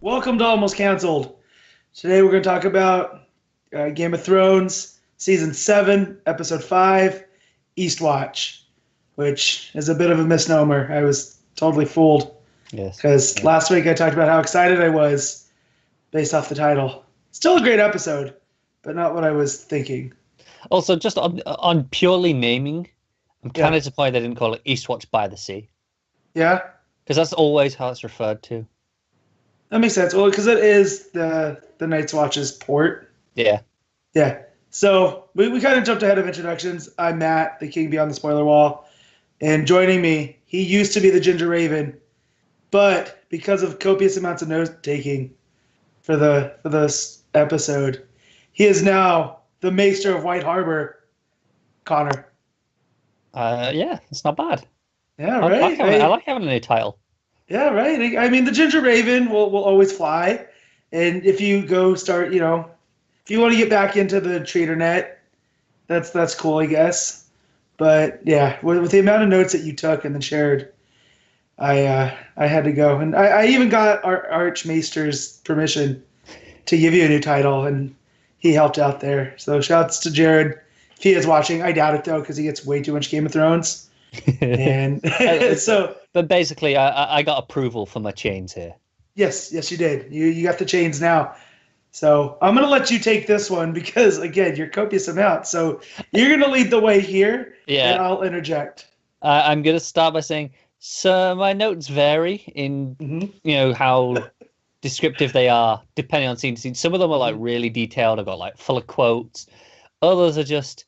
Welcome to Almost Cancelled. Today we're going to talk about Game of Thrones, Season 7, Episode 5, Eastwatch, which is a bit of a misnomer. I was totally fooled. Yes. Because last week I talked about how excited I was based off the title. Still a great episode, but not what I was thinking. Also, just on purely naming, I'm kind Yeah. of disappointed they didn't call it Eastwatch by the Sea. Yeah? Because that's always how it's referred to. That makes sense. Well, because it is the Night's Watch's port. Yeah. Yeah. So we kind of jumped ahead of introductions. I'm Matt, the king beyond the spoiler wall. And joining me, he used to be the Ginger Raven, but because of copious amounts of note taking for this episode, he is now the Maester of White Harbor, Connor. Yeah, it's not bad. Yeah, I right. like having a new title. Yeah, right. I mean, the Ginger Raven will always fly, and if you go start, if you want to get back into the trader net, that's cool, I guess. But yeah, with the amount of notes that you took and then shared, I had to go, and I even got our Archmaester's permission to give you a new title, and he helped out there. So shouts to Jared if he is watching. I doubt it though, because he gets way too much Game of Thrones, and so. But basically, I got approval for my chains here. Yes, you did. You got the chains now. So I'm going to let you take this one because, again, you're copious amount. So you're going to lead the way here, and I'll interject. I'm going to start by saying, so my notes vary in, how descriptive they are, depending on scene to scene. Some of them are, like, really detailed. I've got, like, full of quotes. Others are just,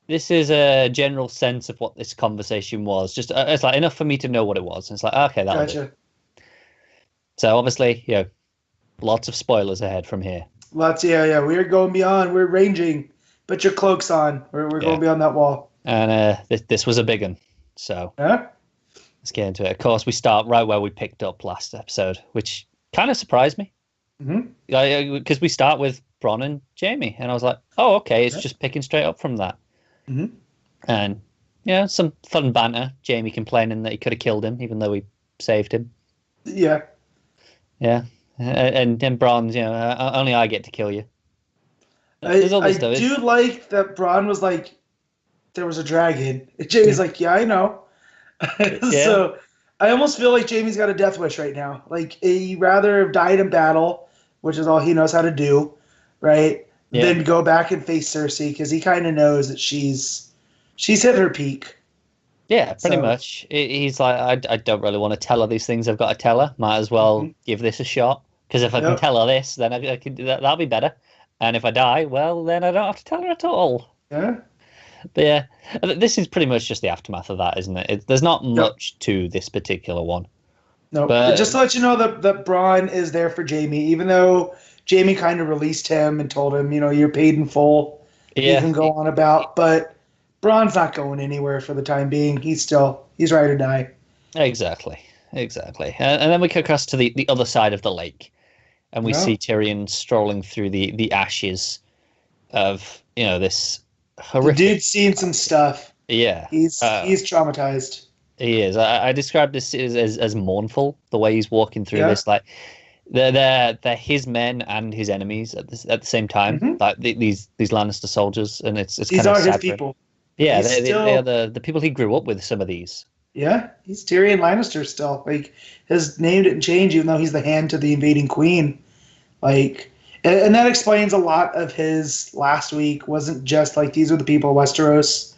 this is a general sense of what this conversation was. Just, it's, like, enough for me to know what it was. And it's like, okay, that'll do. So, obviously, lots of spoilers ahead from here. Lots, yeah. We're going beyond. We're ranging. Put your cloaks on. We're going beyond that wall. And this was a big one. So let's get into it. Of course, we start right where we picked up last episode, which kind of surprised me. Because we start with Bronn and Jaime. And I was like, oh, okay, it's just picking straight up from that. And, some fun banter. Jaime complaining that he could have killed him, even though we saved him. Yeah. Yeah. And then Bronn's, only I get to kill you. I do like that Bronn was like, there was a dragon. Jaime's like, yeah, I know. So I almost feel like Jaime's got a death wish right now. Like, he'd rather have died in battle, which is all he knows how to do, right? Than go back and face Cersei, because he kind of knows that she's hit her peak. Yeah, pretty much. He's like, I don't really want to tell her these things I've got to tell her. Might as well give this a shot. Because if I can tell her this, then I can do that. That'll be better. And if I die, well, then I don't have to tell her at all. Yeah. But yeah, this is pretty much just the aftermath of that, isn't it? There's not much to this particular one. No, but just to let you know that Bronn is there for Jaime, even though Jaime kind of released him and told him, you're paid in full. You can go on about. But Bronn's not going anywhere for the time being. He's ride or die. Exactly. And then we come across to the other side of the lake, and we see Tyrion strolling through the ashes of this horrific. The dude's seen some stuff. Yeah, he's traumatized. He is. I described this as mournful. The way he's walking through this, like they're his men and his enemies at the same time. Like these Lannister soldiers, and it's these kind of are sad his people. Yeah, they are the people he grew up with. Some of these. Yeah, he's Tyrion Lannister still. Like, his name didn't change, even though he's the hand to the invading queen. Like, and that explains a lot of his last week. Wasn't just like these are the people of Westeros,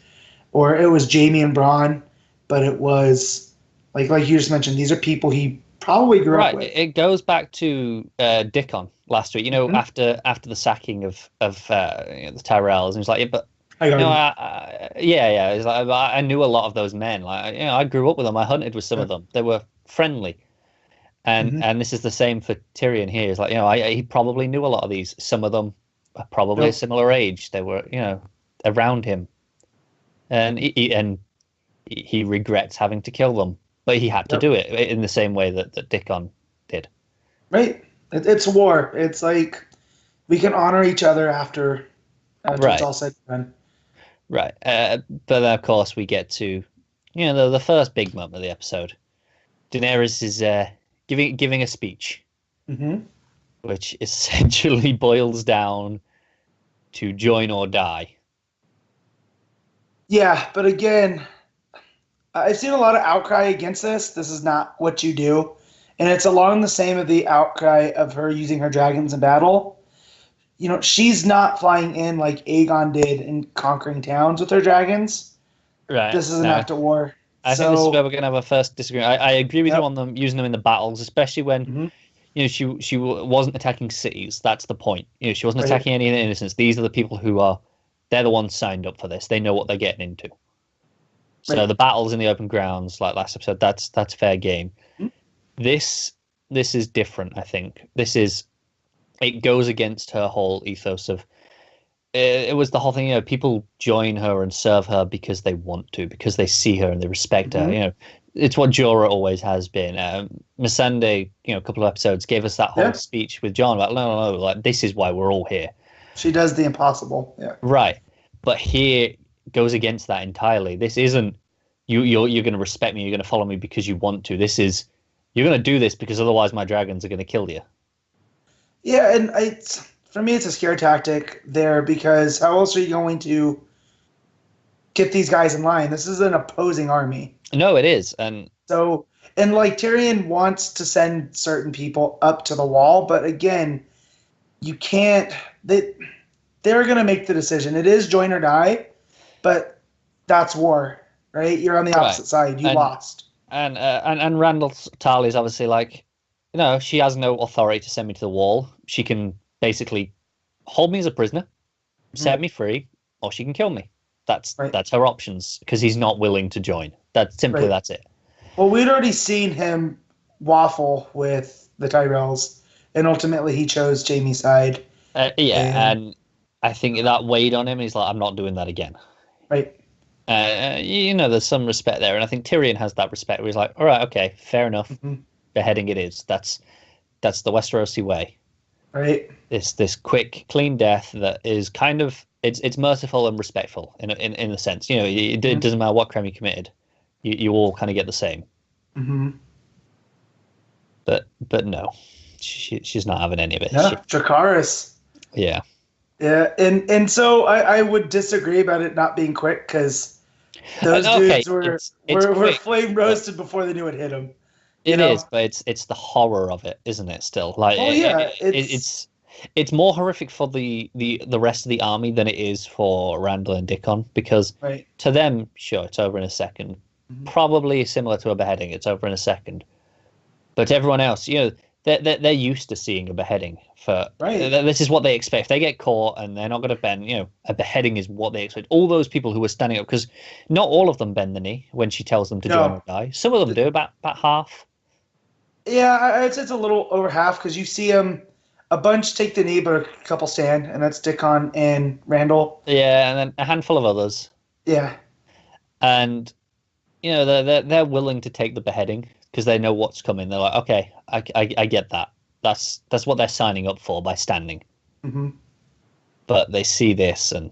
or it was Jaime and Bronn, but it was like you just mentioned. These are people he probably grew up with. Right. It goes back to Dickon last week. After the sacking of the Tyrells, and he's like, but. It's like, I knew a lot of those men. Like, I grew up with them. I hunted with some of them. They were friendly, and this is the same for Tyrion here. It's like, he probably knew a lot of these. Some of them are probably a similar age. They were, around him, and he regrets having to kill them, but he had to do it in the same way that Dickon did. Right. It's war. It's like we can honor each other after it's all said and done. Right. But then, of course, we get to, the first big moment of the episode. Daenerys is giving a speech. which essentially boils down to join or die. Yeah, but again, I've seen a lot of outcry against this. This is not what you do. And it's along the same of the outcry of her using her dragons in battle. She's not flying in like Aegon did and conquering towns with her dragons. Right. This is an act of war. I think this is where we're going to have a first disagreement. I agree with you on them using them in the battles, especially when she wasn't attacking cities. That's the point. She wasn't attacking any innocents. These are the people they're the ones signed up for this. They know what they're getting into. So the battles in the open grounds, like last episode, that's fair game. Mm-hmm. This is different. I think it goes against her whole ethos of. It was the whole thing, people join her and serve her because they want to, because they see her and they respect her. It's what Jorah always has been. Missandei, a couple of episodes gave us that whole speech with Jon about, no, like, this is why we're all here. She does the impossible. Yeah. Right. But here goes against that entirely. This isn't, you're going to respect me, you're going to follow me because you want to. This is, you're going to do this because otherwise my dragons are going to kill you. Yeah, and for me, it's a scare tactic there because how else are you going to get these guys in line? This is an opposing army. No, it is. And like Tyrion wants to send certain people up to the wall, but again, you can't. They're going to make the decision. It is join or die, but that's war, right? You're on the opposite side. You lost. And Randall Tarley is obviously like, she has no authority to send me to the wall. She can basically hold me as a prisoner, set me free, or she can kill me. That's her options because he's not willing to join. That's it. Well, we'd already seen him waffle with the Tyrells, and ultimately he chose Jaime's side. And I think that weighed on him. He's like, I'm not doing that again. Right. There's some respect there, and I think Tyrion has that respect where he's like, all right, okay, fair enough. Mm-hmm. Beheading it is. That's the Westerosi way. Right. This quick, clean death that is kind of it's merciful and respectful in a sense. It doesn't matter what crime you committed, you all kind of get the same. Mm-hmm. But no, she's not having any of it. Yeah, Dracarys. Yeah. Yeah, and so I would disagree about it not being quick because those dudes were flame roasted before they knew it hit them. It is, but it's the horror of it, isn't it? Still, like, it's more horrific for the rest of the army than it is for Randall and Dickon because to them, sure, it's over in a second. Mm-hmm. Probably similar to a beheading, it's over in a second. But everyone else, they're used to seeing a beheading. This is what they expect. If they get caught and they're not going to bend, a beheading is what they expect. All those people who are standing up, because not all of them bend the knee when she tells them to join or die. Some of them do, about half. Yeah, it's a little over half because you see a bunch take the knee, but a couple stand, and that's Dickon and Randall. Yeah, and then a handful of others. Yeah, and they're willing to take the beheading because they know what's coming. They're like, okay, I get that. That's what they're signing up for by standing. Mm-hmm. But they see this and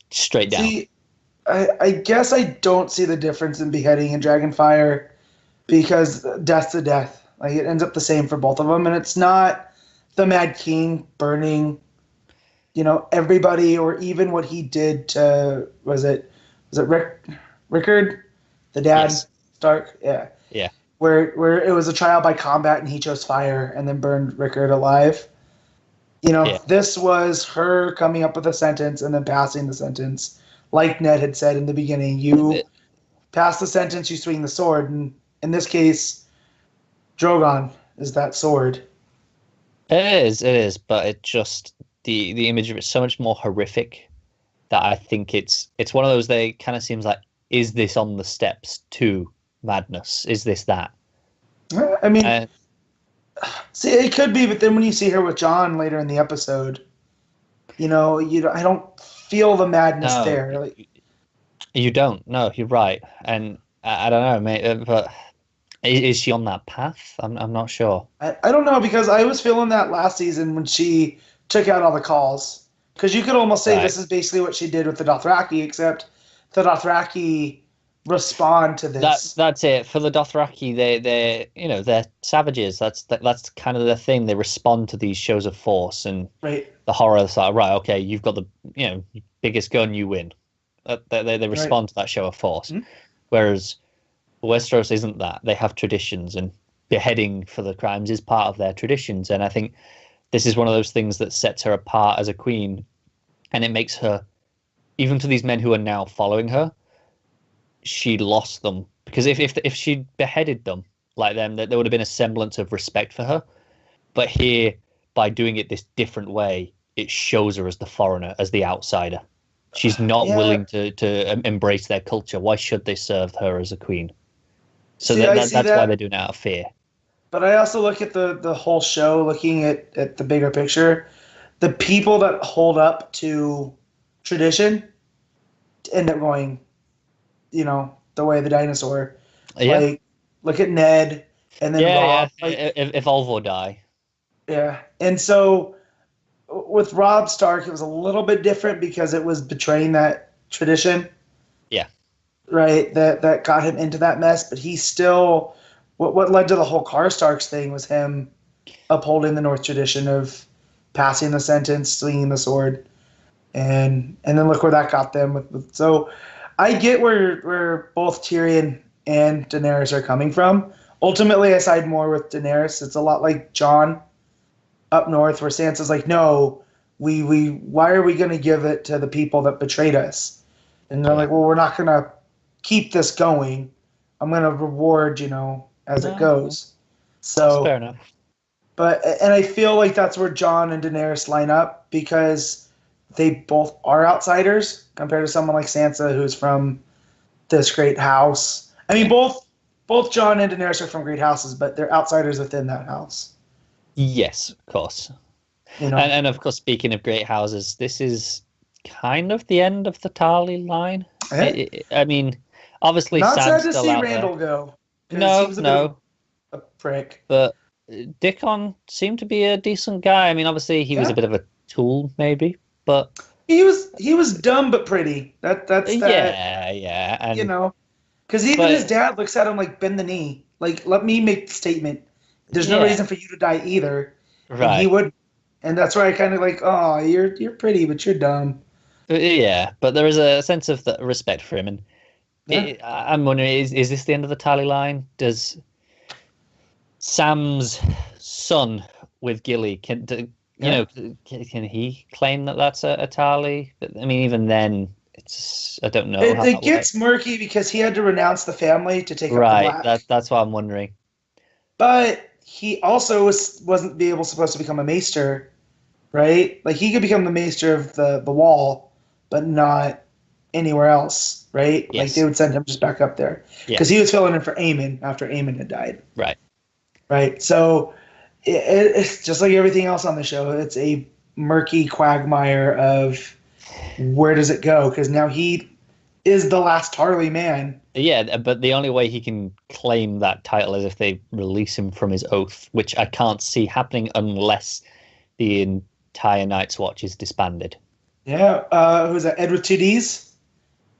straight down. See, I guess I don't see the difference in beheading and Dragonfire because death's a death. Like it ends up the same for both of them, and it's not the Mad King burning, everybody, or even what he did to was it Rickard, the dad, Stark, yeah, where it was a trial by combat and he chose fire and then burned Rickard alive. This was her coming up with a sentence and then passing the sentence, like Ned had said in the beginning. You pass the sentence, you swing the sword, and in this case, Drogon is that sword. It is, but it just the image of it is so much more horrific that I think it's one of those. They kind of seems like, is this on the steps to madness? Is this that? I mean, see, it could be, but then when you see her with Jon later in the episode, I don't feel the madness there. Like, you don't. No, you're right, and I don't know, mate, but. Is she on that path? I'm not sure. I don't know because I was feeling that last season when she took out all the calls. Because you could almost say this is basically what she did with the Dothraki, except the Dothraki respond to this. That's it. For the Dothraki, they're savages. That's kind of their thing. They respond to these shows of force and right. the horror. It's like, right, okay, you've got the biggest gun, you win. They respond to that show of force. Mm-hmm. Whereas Westeros isn't that. They have traditions, and beheading for the crimes is part of their traditions. And I think this is one of those things that sets her apart as a queen, and it makes her, even to these men who are now following her, she lost them. Because if she'd beheaded them like them, there would have been a semblance of respect for her. But here, by doing it this different way, it shows her as the foreigner, as the outsider. She's not willing to embrace their culture. Why should they serve her as a queen? So that's why they're doing it out of fear. But I also look at the whole show, looking at the bigger picture. The people that hold up to tradition end up going, the way of the dinosaur. Yeah. Like, look at Ned, and then Robb. Yeah. Like, if Olvor die. Yeah, and so with Robb Stark, it was a little bit different because it was betraying that tradition. Yeah. Right. That got him into that mess, but he still. What led to the whole Karstarks thing was him upholding the North tradition of passing the sentence, swinging the sword, and then look where that got them. So I get where both Tyrion and Daenerys are coming from. Ultimately, I side more with Daenerys. It's a lot like Jon up north, where Sansa's like, no, why are we going to give it to the people that betrayed us? And they're like, well, we're not going to keep this going. I'm going to reward, as it goes. So that's fair enough. And I feel like that's where Jon and Daenerys line up, because they both are outsiders compared to someone like Sansa, who's from this great house. I mean, both Jon and Daenerys are from great houses, but they're outsiders within that house. Yes, of course. And of course, speaking of great houses, this is kind of the end of the Tarly line. I mean, obviously, not Sam's sad to still see out Randall there. go. No. A prick. But Dickon seemed to be a decent guy. I mean, obviously, he was a bit of a tool, maybe, but he was dumb but pretty. That's that. Yeah, and because even his dad looks at him like, bend the knee, like, let me make the statement. There's no reason for you to die either. Right. And he would, and that's where I kind of like, oh, you're pretty, but you're dumb. Yeah, but there is a sense of respect for him, and I'm wondering, is this the end of the Tarly line? Does Sam's son with Gilly, can he claim that that's a Tarly? I mean, even then, I don't know. It gets murky because he had to renounce the family to take up the Black. Right, that's what I'm wondering. But he also wasn't supposed to become a maester, right? Like, he could become the maester of the Wall, but not anywhere else, right? Yes. Like, they would send him just back up there because he was filling in for Aemon after Aemon had died. Right. So it's just like everything else on the show. It's a murky quagmire of where does it go? Because now he is the last Tarly man. Yeah, but the only way he can claim that title is if they release him from his oath, which I can't see happening unless the entire Night's Watch is disbanded. Yeah, who's that? Ed with 2 Ds,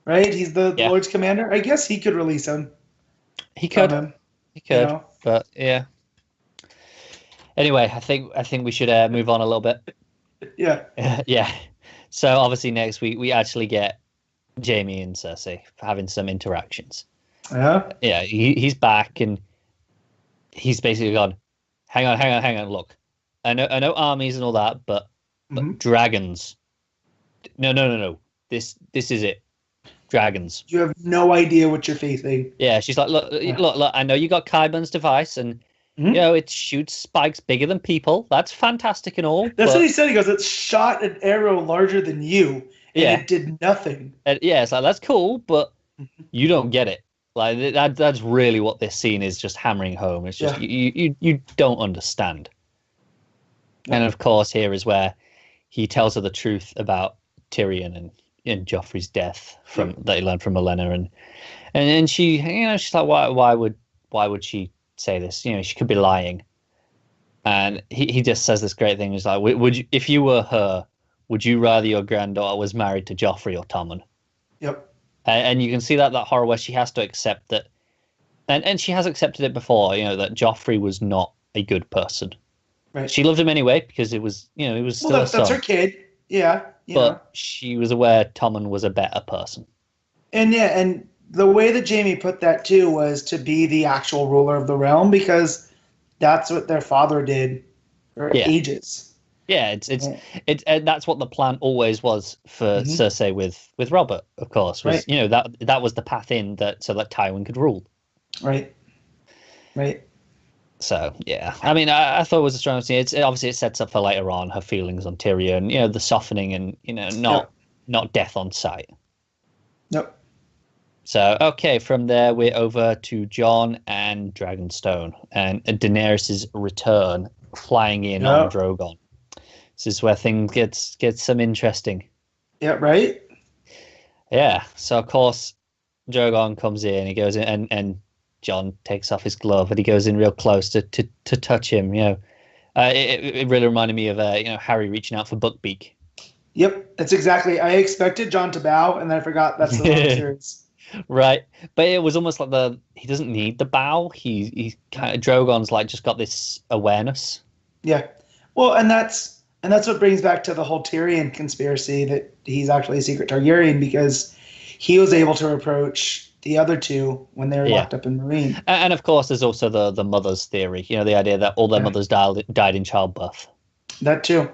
right? He's the Lord's commander. I guess he could release him. He could. But yeah. Anyway, I think we should move on a little bit. Yeah. Yeah. So obviously next week we actually get Jaime and Cersei having some interactions. Yeah. Yeah. He's back and he's basically gone, hang on. Look, I know armies and all that, but dragons. No. This is it. Dragons. You have no idea what you're facing. Yeah. She's like, look. I know you got Qyburne's device and. It shoots spikes bigger than people. That's fantastic and all. That's what he said. He goes, it shot an arrow larger than you, and it did nothing. It's like, that's cool, but you don't get it. Like, that's really what this scene is just hammering home. It's just, you don't understand. And of course, here is where he tells her the truth about Tyrion and Joffrey's death that he learned from Olenna. And she, she's like, why would she say this? She could be lying. And he just says this great thing. He's like, would you, if you were her, would you rather your granddaughter was married to Joffrey or Tommen? Yep. And you can see that horror where she has to accept that, and she has accepted it before, that Joffrey was not a good person. Right. She loved him anyway because it was, it was still a son. That's her kid. Yeah. But she was aware Tommen was a better person. And the way that Jaime put that too was to be the actual ruler of the realm, because that's what their father did for ages. Yeah, it's that's what the plan always was for Cersei with Robert, of course. Was that was the path in so that Tywin could rule. Right. So yeah, I mean, I thought it was a strong scene. Obviously it sets up for later on her feelings on Tyrion, the softening and not death on sight. Nope. So, okay, from there, we're over to Jon and Dragonstone and Daenerys' return, flying in on Drogon. This is where things get some interesting. Yeah, right? Yeah, so, of course, Drogon comes in, he goes in, and Jon takes off his glove, and he goes in real close to touch him, It really reminded me of, Harry reaching out for Buckbeak. Yep, that's exactly. I expected Jon to bow, and then I forgot that's the wrong series. Right, but it was almost like he doesn't need the bow. He kind of Drogon's like just got this awareness. Yeah, well, and that's what brings back to the whole Tyrion conspiracy, that he's actually a secret Targaryen, because he was able to approach the other two when they were locked up in Marine. And of course, there's also the mother's theory. The idea that all their mothers died in childbirth. That too.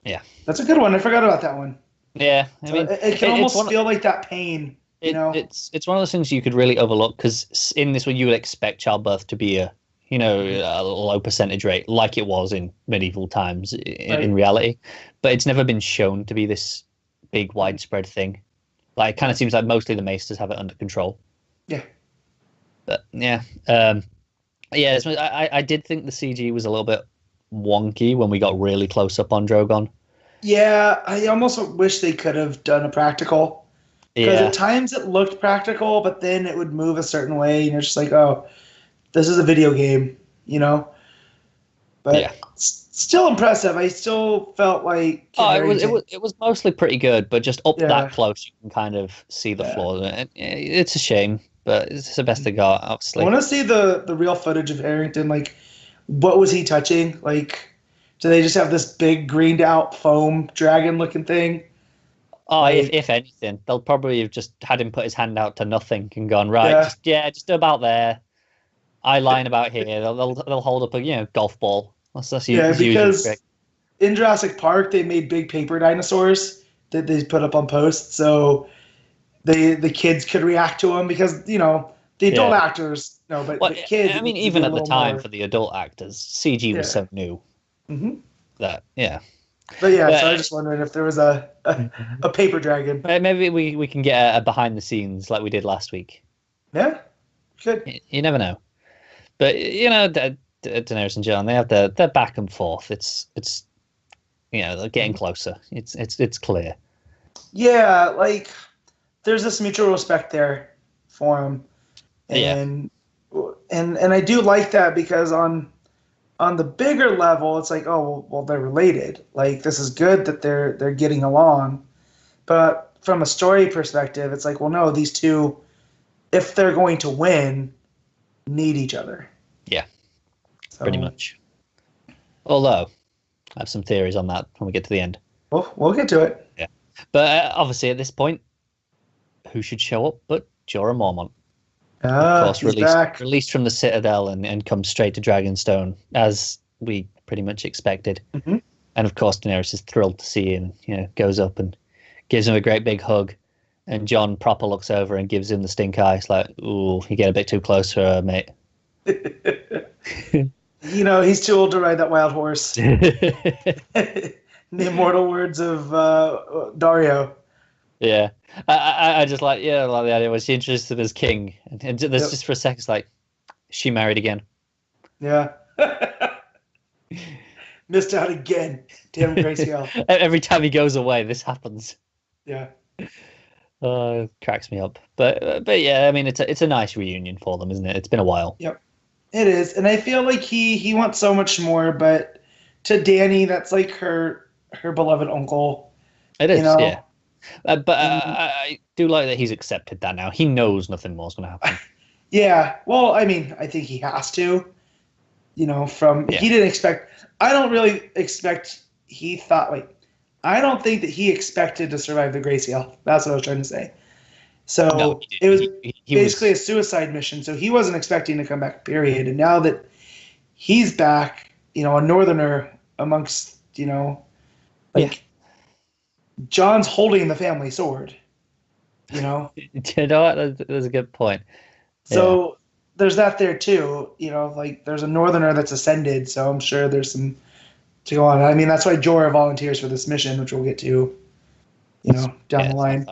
Yeah, that's a good one. I forgot about that one. Yeah, I mean, it can almost feel like that pain. It's one of those things you could really overlook, because in this one you would expect childbirth to be a low percentage rate, like it was in medieval times in reality, but it's never been shown to be this big widespread thing. Like, it kind of seems like mostly the Maesters have it under control. Yeah. But yeah, I did think the CG was a little bit wonky when we got really close up on Drogon. Yeah, I almost wish they could have done a practical. Because at times it looked practical, but then it would move a certain way, and you're just like, oh, this is a video game, But still impressive. I still felt like it was mostly pretty good, but just up that close, you can kind of see the flaws. It's a shame, but it's the best they got, obviously. I want to see the real footage of Harrington. Like, what was he touching? Like, do they just have this big greened out foam dragon looking thing? Oh, if anything, they'll probably have just had him put his hand out to nothing and gone, right, just about there. Eye line about here. They'll hold up a golf ball. That's because in Jurassic Park they made big paper dinosaurs that they put up on posts, so the kids could react to them, because the adult actors but the kids. I mean, even at the time for the adult actors, CG was so new that But so I was just wondering if there was a paper dragon. Maybe we can get a behind the scenes like we did last week. Yeah, good. You never know. But Daenerys and Jon, they have their back and forth. It's they're getting closer. It's clear. Yeah, like there's this mutual respect there for him, and I do like that, because on the bigger level, it's like, oh, well, they're related. Like, this is good that they're getting along. But from a story perspective, it's like, well, no, these two, if they're going to win, need each other. Yeah, pretty much. Although, I have some theories on that when we get to the end. Well, we'll get to it. Yeah. But obviously, at this point, who should show up but Jorah Mormont? Of course, released from the Citadel and comes straight to Dragonstone, as we pretty much expected. Mm-hmm. And of course, Daenerys is thrilled to see him. Goes up and gives him a great big hug. And Jon proper looks over and gives him the stink eye. It's like, ooh, you get a bit too close for her, mate. He's too old to ride that wild horse. The immortal words of Dario. Yeah, I just like the idea. Was she interested as king? And there's just for a second, it's like, she married again. Yeah. Missed out again. Damn Grayscale. Every time he goes away, this happens. Yeah. Cracks me up. But yeah, I mean, it's a nice reunion for them, isn't it? It's been a while. Yep. It is, and I feel like he wants so much more, but to Dany, that's like her beloved uncle. It is, yeah. But I do like that he's accepted that now. He knows nothing more is going to happen. Yeah. Well, I mean, I think he has to. He didn't expect. I don't really expect. He thought like. I don't think that he expected to survive the Grayscale. That's what I was trying to say. So No, it was he basically a suicide mission. So he wasn't expecting to come back, period. And now that he's back, a northerner amongst, John's holding the family sword, You know what? That's a good point. So there's that there too. There's a northerner that's ascended. So I'm sure there's some to go on. I mean, that's why Jorah volunteers for this mission, which we'll get to, down the line.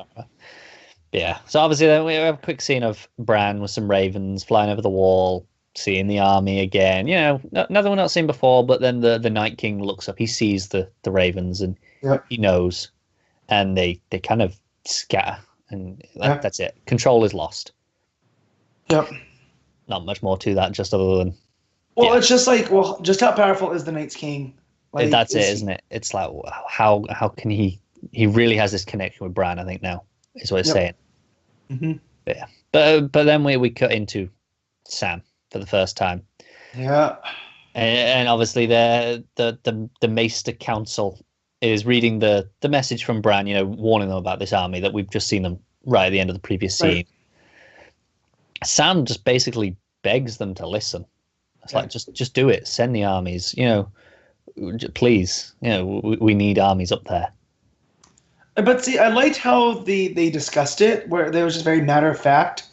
Yeah. So obviously then we have a quick scene of Bran with some ravens flying over the wall, seeing the army again. Another one not seen before, but then the Night King looks up. He sees the ravens and he knows. And they kind of scatter. And that's it. Control is lost. Yep. Not much more to that, just other than... Well, it's just just how powerful is the Night's King? That's it, isn't it? It's like, how can he really has this connection with Bran, I think, now, is what it's saying. Mm-hmm. But then we cut into Sam for the first time. Yeah. And obviously the Maester Council is reading the message from Bran, warning them about this army that we've just seen them right at the end of the previous scene. Right. Sam just basically begs them to listen. It's like, just do it. Send the armies, please. We need armies up there. But see, I liked how they discussed it, where they was just very matter of fact.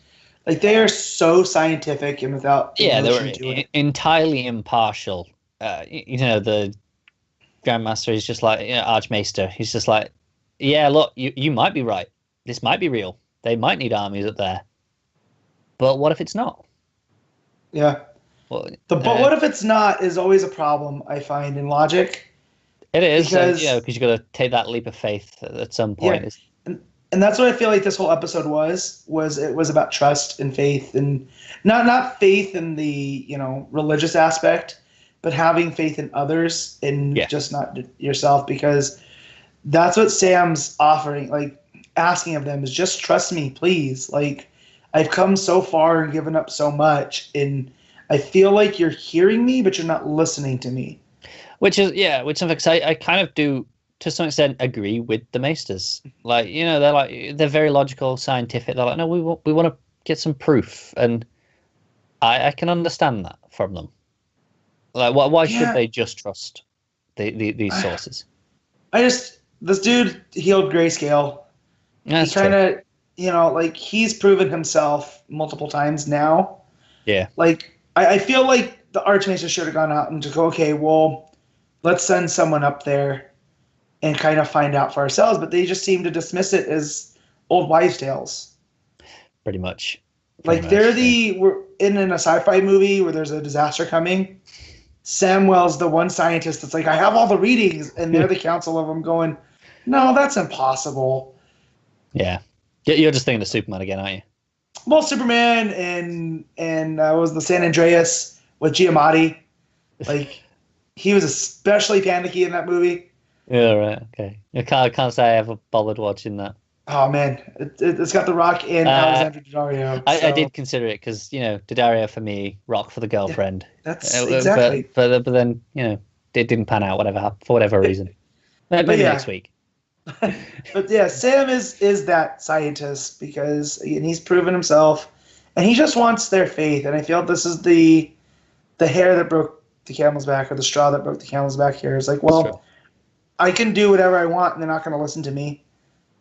Like, they are so scientific and without they were entirely impartial. The Grandmaster is just like, Archmaester. He's just like, yeah, look, you might be right. This might be real. They might need armies up there. But what if it's not? Yeah. Well, but what if it's not is always a problem, I find, in logic. It is, because you've got to take that leap of faith at some point. Yeah. And that's what I feel like this whole episode was it was about trust and faith, and not faith in the religious aspect, but having faith in others and just not yourself, because that's what Sam's offering, like asking of them is just trust me, please. Like, I've come so far and given up so much, and I feel like you're hearing me, but you're not listening to me. Which I kind of do, to some extent, agree with the Maesters. Like, they're very logical, scientific. They're like, no, we want to get some proof, and I can understand that from them. Like, why should they just trust these sources? This dude healed Grayscale. Yeah, he kind of, he's proven himself multiple times now. Yeah. Like, I feel like the Archmaester should have gone out and just go, okay, well, let's send someone up there and kind of find out for ourselves. But they just seem to dismiss it as old wives' tales. Pretty much. We're in a sci-fi movie where there's a disaster coming. Samwell's the one scientist that's like, I have all the readings, and they're the council of them going, no, that's impossible. Yeah. You're just thinking of Superman again, aren't you? Well, Superman and was the San Andreas with Giamatti. Like, he was especially panicky in that movie. Yeah, right. Okay. I can't say I ever bothered watching that. Oh man, it's got The Rock and Alexandra Daddario. I did consider it because Daddario for me, Rock for the girlfriend. Yeah, that's exactly. But then it didn't pan out. For whatever reason. Maybe next week. But yeah, Sam is that scientist because he's proven himself, and he just wants their faith. And I feel this is the hair that broke the camel's back, or the straw that broke the camel's back. Here is like, well, I can do whatever I want, and they're not going to listen to me.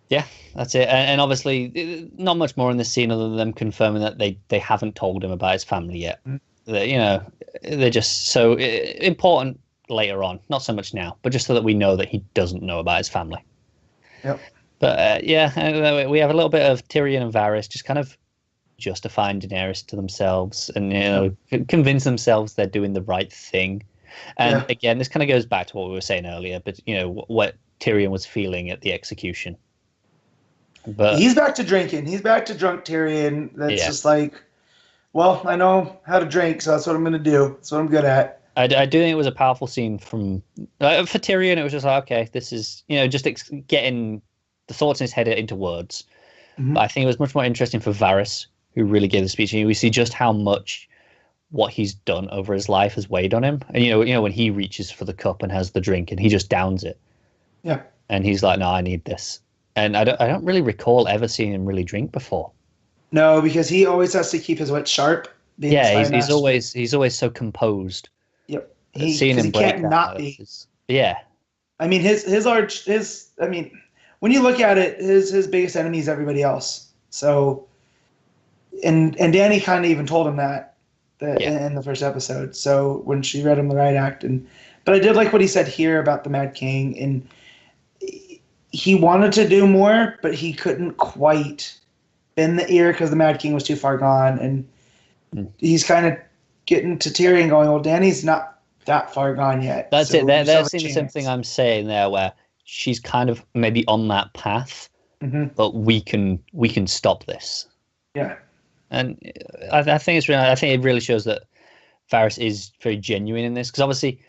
Yeah, that's it. And obviously, not much more in this scene other than them confirming that they haven't told him about his family yet. Mm-hmm. They're just so important later on. Not so much now, but just so that we know that he doesn't know about his family. Yep. But we have a little bit of Tyrion and Varys just kind of justifying Daenerys to themselves and convince themselves they're doing the right thing. And again, this kind of goes back to what we were saying earlier, but what Tyrion was feeling at the execution. But he's back to drinking. He's back to drunk Tyrion. That's just like, well, I know how to drink, so that's what I'm going to do. That's what I'm good at. I do think it was a powerful scene for Tyrion. It was just like, okay, this is, just getting the thoughts in his head into words. Mm-hmm. But I think it was much more interesting for Varys, who really gave the speech. And we see just how much what he's done over his life has weighed on him. And you know when he reaches for the cup and has the drink and he just downs it. Yeah. And he's like, "No, I need this." And I don't really recall ever seeing him really drink before. No, because he always has to keep his wits sharp. Yeah, he's always so composed. Yep. Seeing him break can't that, not be. Yeah. I mean, I mean, when you look at it, his biggest enemy is everybody else. So, and Dany kind of even told him that in the first episode. So when she read him the riot act, but I did like what he said here about the Mad King, and he wanted to do more, but he couldn't quite bend the ear because the Mad King was too far gone, and he's kind of getting to Tyrion going, well, Dany's not that far gone yet. That's it. They're seeing the same thing I'm saying there, where she's kind of maybe on that path, but we can stop this. Yeah, and I think it really shows that Varys is very genuine in this, because obviously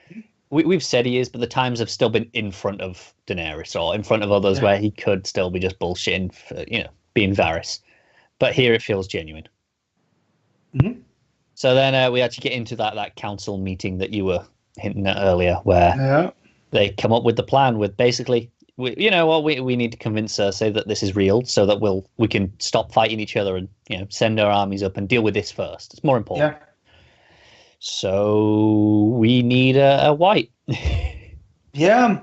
we've said he is, but the times have still been in front of Daenerys or in front of others where he could still be just bullshitting for, being Varys. But here it feels genuine. Mm-hmm. So then we actually get into that council meeting that you were hinting at earlier, where they come up with the plan with basically, we need to convince Cersei that this is real, so that we can stop fighting each other and send our armies up and deal with this first. It's more important. Yeah. So we need a white. Yeah.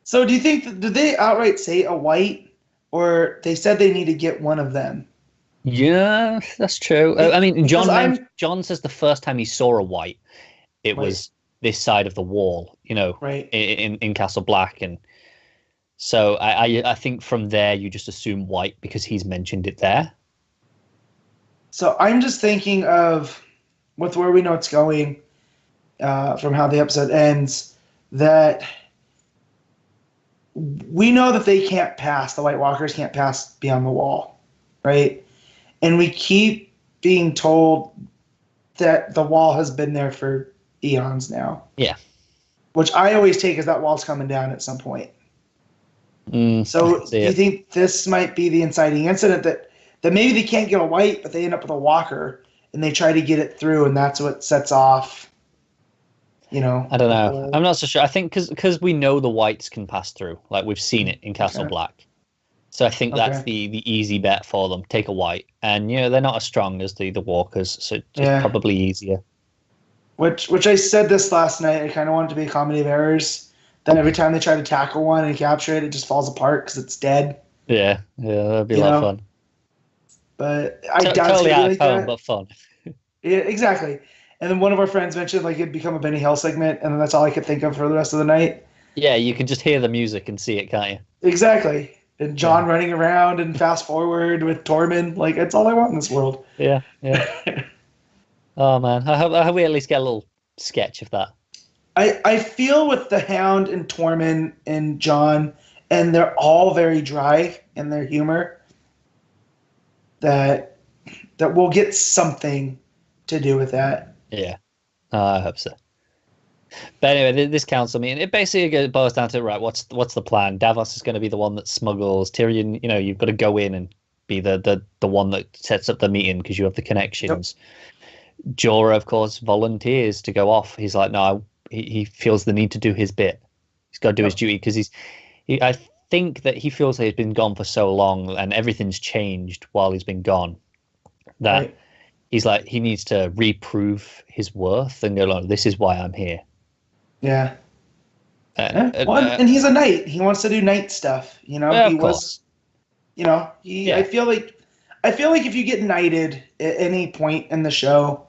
So do you think did they outright say a white, or they said they need to get one of them? Yeah, that's true. I mean, John says the first time he saw a white, it was this side of the wall, right in Castle Black, and so I think from there you just assume white because he's mentioned it there. So I'm just thinking of, with where we know it's going, from how the episode ends, that we know that they can't pass, the White Walkers can't pass beyond the wall, right? And we keep being told that the wall has been there for eons now. Yeah. Which I always take as that wall's coming down at some point. So do you think this might be the inciting incident, that maybe they can't get a white, but they end up with a walker, and they try to get it through, and that's what sets off, I don't know. I'm not so sure. I think because we know the whites can pass through. Like, we've seen it in Castle Black. So I think that's the easy bet for them. Take a white. And, they're not as strong as the walkers, so it's probably easier. Which I said this last night. I kind of want it to be a comedy of errors. Then every time they try to tackle one and capture it, it just falls apart because it's dead. Yeah, that'd be a lot of fun. But I doubt totally out of home, but fun. Yeah, exactly. And then one of our friends mentioned it'd become a Benny Hill segment, and then that's all I could think of for the rest of the night. Yeah, you can just hear the music and see it, can't you? Exactly. And John running around and fast forward with Tormund, that's all I want in this world. Yeah. Oh man, I hope we at least get a little sketch of that. I feel with the Hound and Tormund and John, and they're all very dry in their humor, that we'll get something to do with that. Yeah, I hope so. But anyway, this council meeting, it basically boils down to, right, what's the plan? Davos is going to be the one that smuggles. Tyrion, you've got to go in and be the one that sets up the meeting because you have the connections. Yep. Jorah, of course, volunteers to go off. He's like, no, he feels the need to do his bit. He's got to do his duty because I think that he feels that he's been gone for so long and everything's changed while he's been gone, that he's like, he needs to reprove his worth and go, like, this is why I'm here. Yeah. And he's a knight. He wants to do knight stuff. He was. I feel like if you get knighted at any point in the show,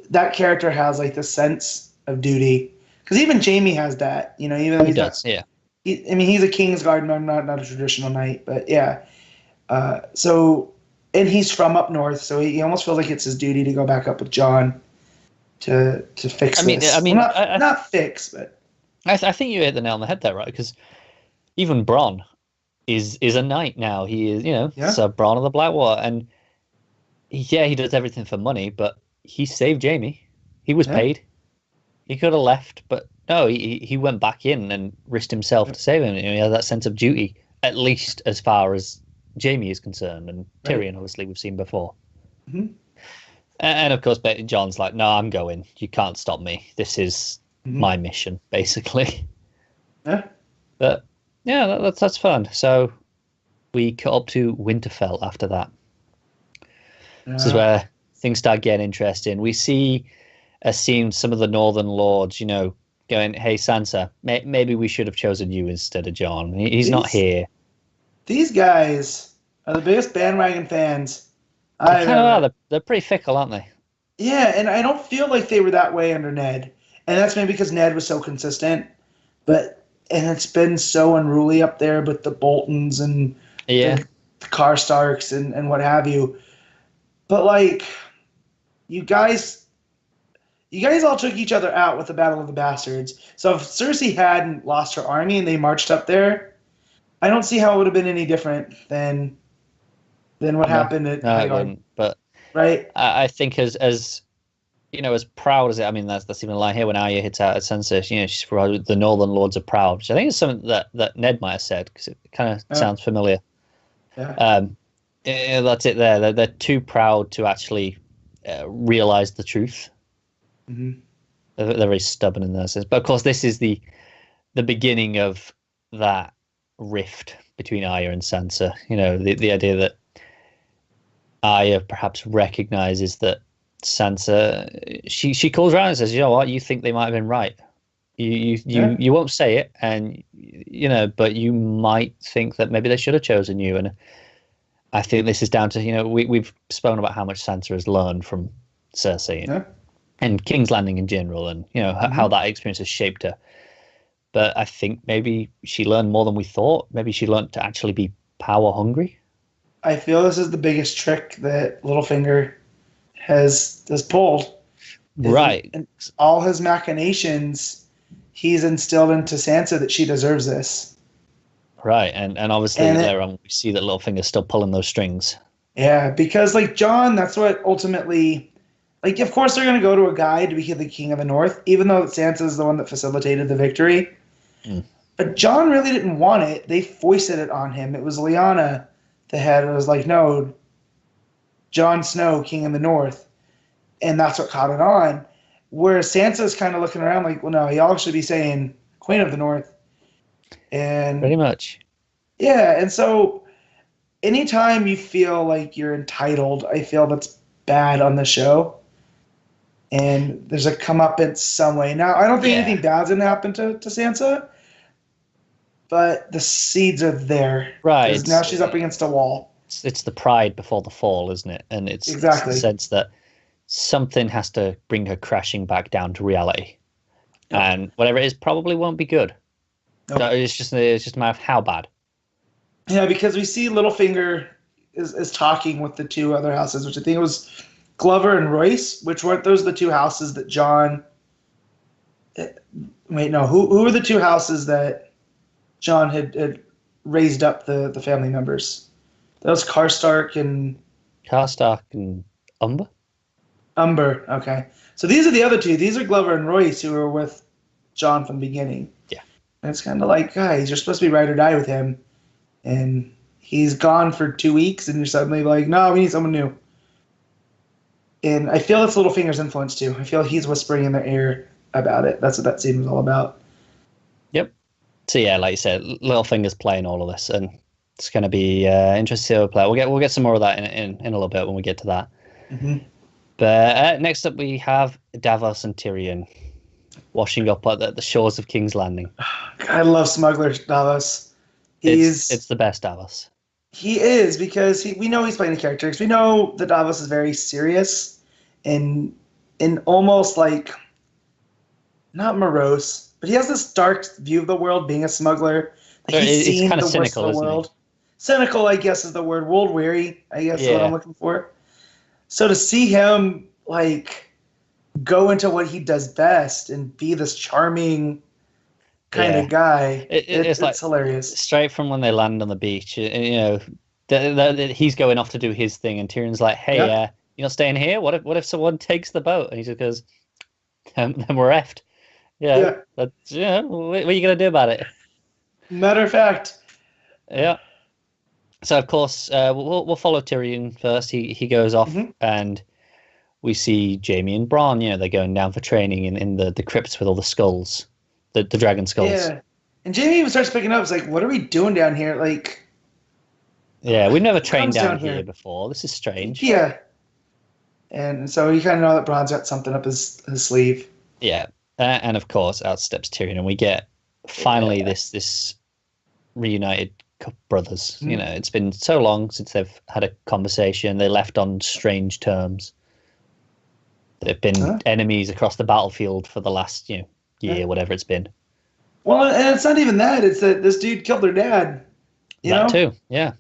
that character has this sense of duty. Because even Jaime has that. Even though he does. He's a Kingsguard, not a traditional knight, but yeah. And he's from up north, so he almost feels like it's his duty to go back up with Jon to fix this. Not fix, but I think you hit the nail on the head there, right? Because even Bronn is a knight now. He is, so Bronn of the Blackwater, and he does everything for money, but he saved Jaime. He was paid. He could have left, but no, he went back in and risked himself to save him. He had that sense of duty, at least as far as Jaime is concerned, and Tyrion, obviously, we've seen before. Mm-hmm. And of course, John's like, "No, I'm going. You can't stop me. This is my mission, basically." Yeah. But yeah, that's fun. So we cut up to Winterfell after that. This is where things start getting interesting. We see a scene, some of the Northern Lords, going, "Hey, Sansa, maybe we should have chosen you instead of Jon. He's not here." These guys are the biggest bandwagon fans They kind of are. They're pretty fickle, aren't they? Yeah, and I don't feel like they were that way under Ned. And that's maybe because Ned was so consistent. And it's been so unruly up there with the Boltons and the Karstarks and what have you. But, like, you guys all took each other out with the Battle of the Bastards. So if Cersei hadn't lost her army and they marched up there, I don't see how it would have been any different than what happened at No, it wouldn't. But right, I think as proud as it. I mean, that's even a line here when Arya hits out at Sansa. She's proud. The Northern Lords are proud. Which I think is something that Ned might have said, because it kind of sounds familiar. Yeah. That's it. They're too proud to actually realize the truth. Mm-hmm. They're very stubborn in that sense. But of course, this is the beginning of that rift between Arya and Sansa. The idea that Arya perhaps recognizes that Sansa, she calls around and says, "You know what? You think they might have been right. You won't say it, and but you might think that maybe they should have chosen you." And I think this is down to we've spoken about how much Sansa has learned from Cersei and King's Landing in general, and how that experience has shaped her. But I think maybe she learned more than we thought. Maybe she learned to actually be power hungry. I feel this is the biggest trick that Littlefinger has pulled. Right. And all his machinations, he's instilled into Sansa that she deserves this. Right, and obviously later on we see that Littlefinger's still pulling those strings. Yeah, because like Jon, that's what ultimately, like, of course they're going to go to a guy to be the King of the North, even though Sansa is the one that facilitated the victory. But Jon really didn't want it. They foisted it on him. It was Lyanna that was like, "No, Jon Snow, King of the North," and that's what caught it on. Whereas Sansa's kind of looking around like, "Well, no, y'all should be saying Queen of the North." And pretty much. Yeah, and so anytime you feel like you're entitled, I feel that's bad on the show. And there's a comeuppance some way. Now, I don't think anything bad's going to happen to Sansa, but the seeds are there. Right. Because now she's up against a wall. It's the pride before the fall, isn't it? And it's exactly the sense that something has to bring her crashing back down to reality. Yep. And whatever it is probably won't be good. Nope. So it's just a matter of how bad. Yeah, because we see Littlefinger is talking with the two other houses, which I think it was Glover and Royce, which weren't those the two houses that Jon... Wait, no. Who were the two houses that Jon had raised up the family members? That was Karstark and Umber? Umber, okay. So these are the other two. These are Glover and Royce, who were with Jon from the beginning. Yeah. And it's kind of like, guys, you're supposed to be ride or die with him. And he's gone for 2 weeks, and you're suddenly like, no, we need someone new. And I feel it's Littlefinger's influence, too. I feel he's whispering in their ear about it. That's what that scene was all about. Yep. So, yeah, like you said, Littlefinger's playing all of this, and it's going to be interesting to see how we play. We'll get some more of that in a little bit when we get to that. Mm-hmm. But next up, we have Davos and Tyrion washing up at the shores of King's Landing. I love Smuggler Davos. It's the best Davos. He is, because we know he's playing the character. Because we know that Davos is very serious and almost like, not morose, but he has this dark view of the world, being a smuggler. Like he's kind of cynical, isn't he? Cynical, I guess, is the word. World weary, I guess, is what I'm looking for. So to see him like go into what he does best and be this charming kind of guy, it's like hilarious. Straight from when they land on the beach, he's going off to do his thing, and Tyrion's like, "Hey, you're not staying here? What if someone takes the boat?" And he just goes, "Then we're effed." What are you gonna do about it? Matter of fact, Yeah. So of course, we'll follow Tyrion first. He goes off, and we see Jaime and Bronn. They're going down for training in the crypts with all the skulls, the dragon skulls. Yeah, and Jaime even starts picking up. It's like, what are we doing down here? Like, yeah, we've never trained down here before. This is strange. Yeah, and so you kind of know that Bronn's got something up his sleeve. Yeah, and of course, out steps Tyrion, and we get finally this reunited brothers. It's been so long since they've had a conversation. They left on strange terms. They've been enemies across the battlefield for the last year, whatever it's been. Well, and it's not even that. It's that this dude killed their dad. That too, yeah.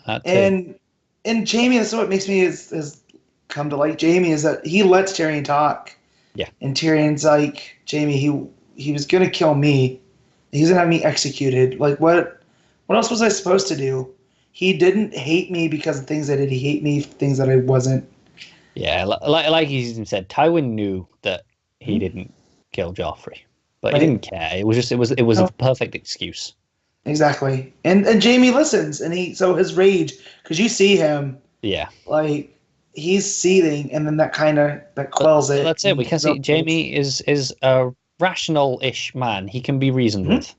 That too. And Jaime, that's what makes me is come to like Jaime is that he lets Tyrion talk. Yeah. And Tyrion's like, Jaime, he was gonna kill me. He's gonna have me executed. Like what else was I supposed to do? He didn't hate me because of things I did. He hated me for things that I wasn't. Yeah, like he said, Tywin knew that he didn't kill Joffrey, but he didn't care. It was a perfect excuse. Exactly. And Jaime listens, and his rage, because you see him. Yeah. Like he's seething, and then that quells it. That's it. We can see Jaime is a rational-ish man. He can be reasoned with.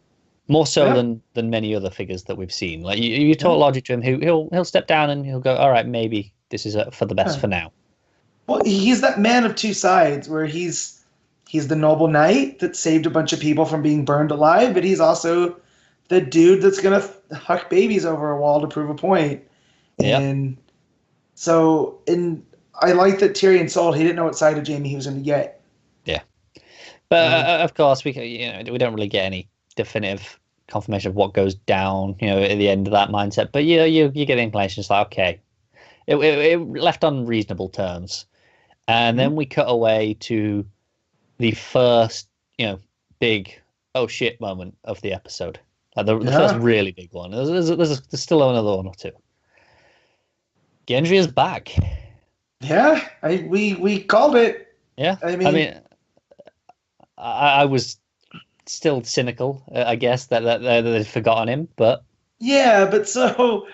More so than many other figures that we've seen. Like you talk logic to him, he'll step down and he'll go, all right, maybe this is for the best for now. Well, he's that man of two sides, where he's the noble knight that saved a bunch of people from being burned alive, but he's also the dude that's gonna huck babies over a wall to prove a point. Yeah. And so, I like that Tyrion sold. He didn't know what side of Jaime he was going to get. Yeah, but of course we don't really get any definitive confirmation of what goes down, at the end of that mindset. But you get the inclination. It's like, okay, it left on reasonable terms, and then we cut away to the first, big oh shit moment of the episode, like the first really big one. There's still another one or two. Gendry is back. Yeah, we called it. Yeah, I mean, I was still cynical, I guess, that they'd forgotten him, but yeah, but so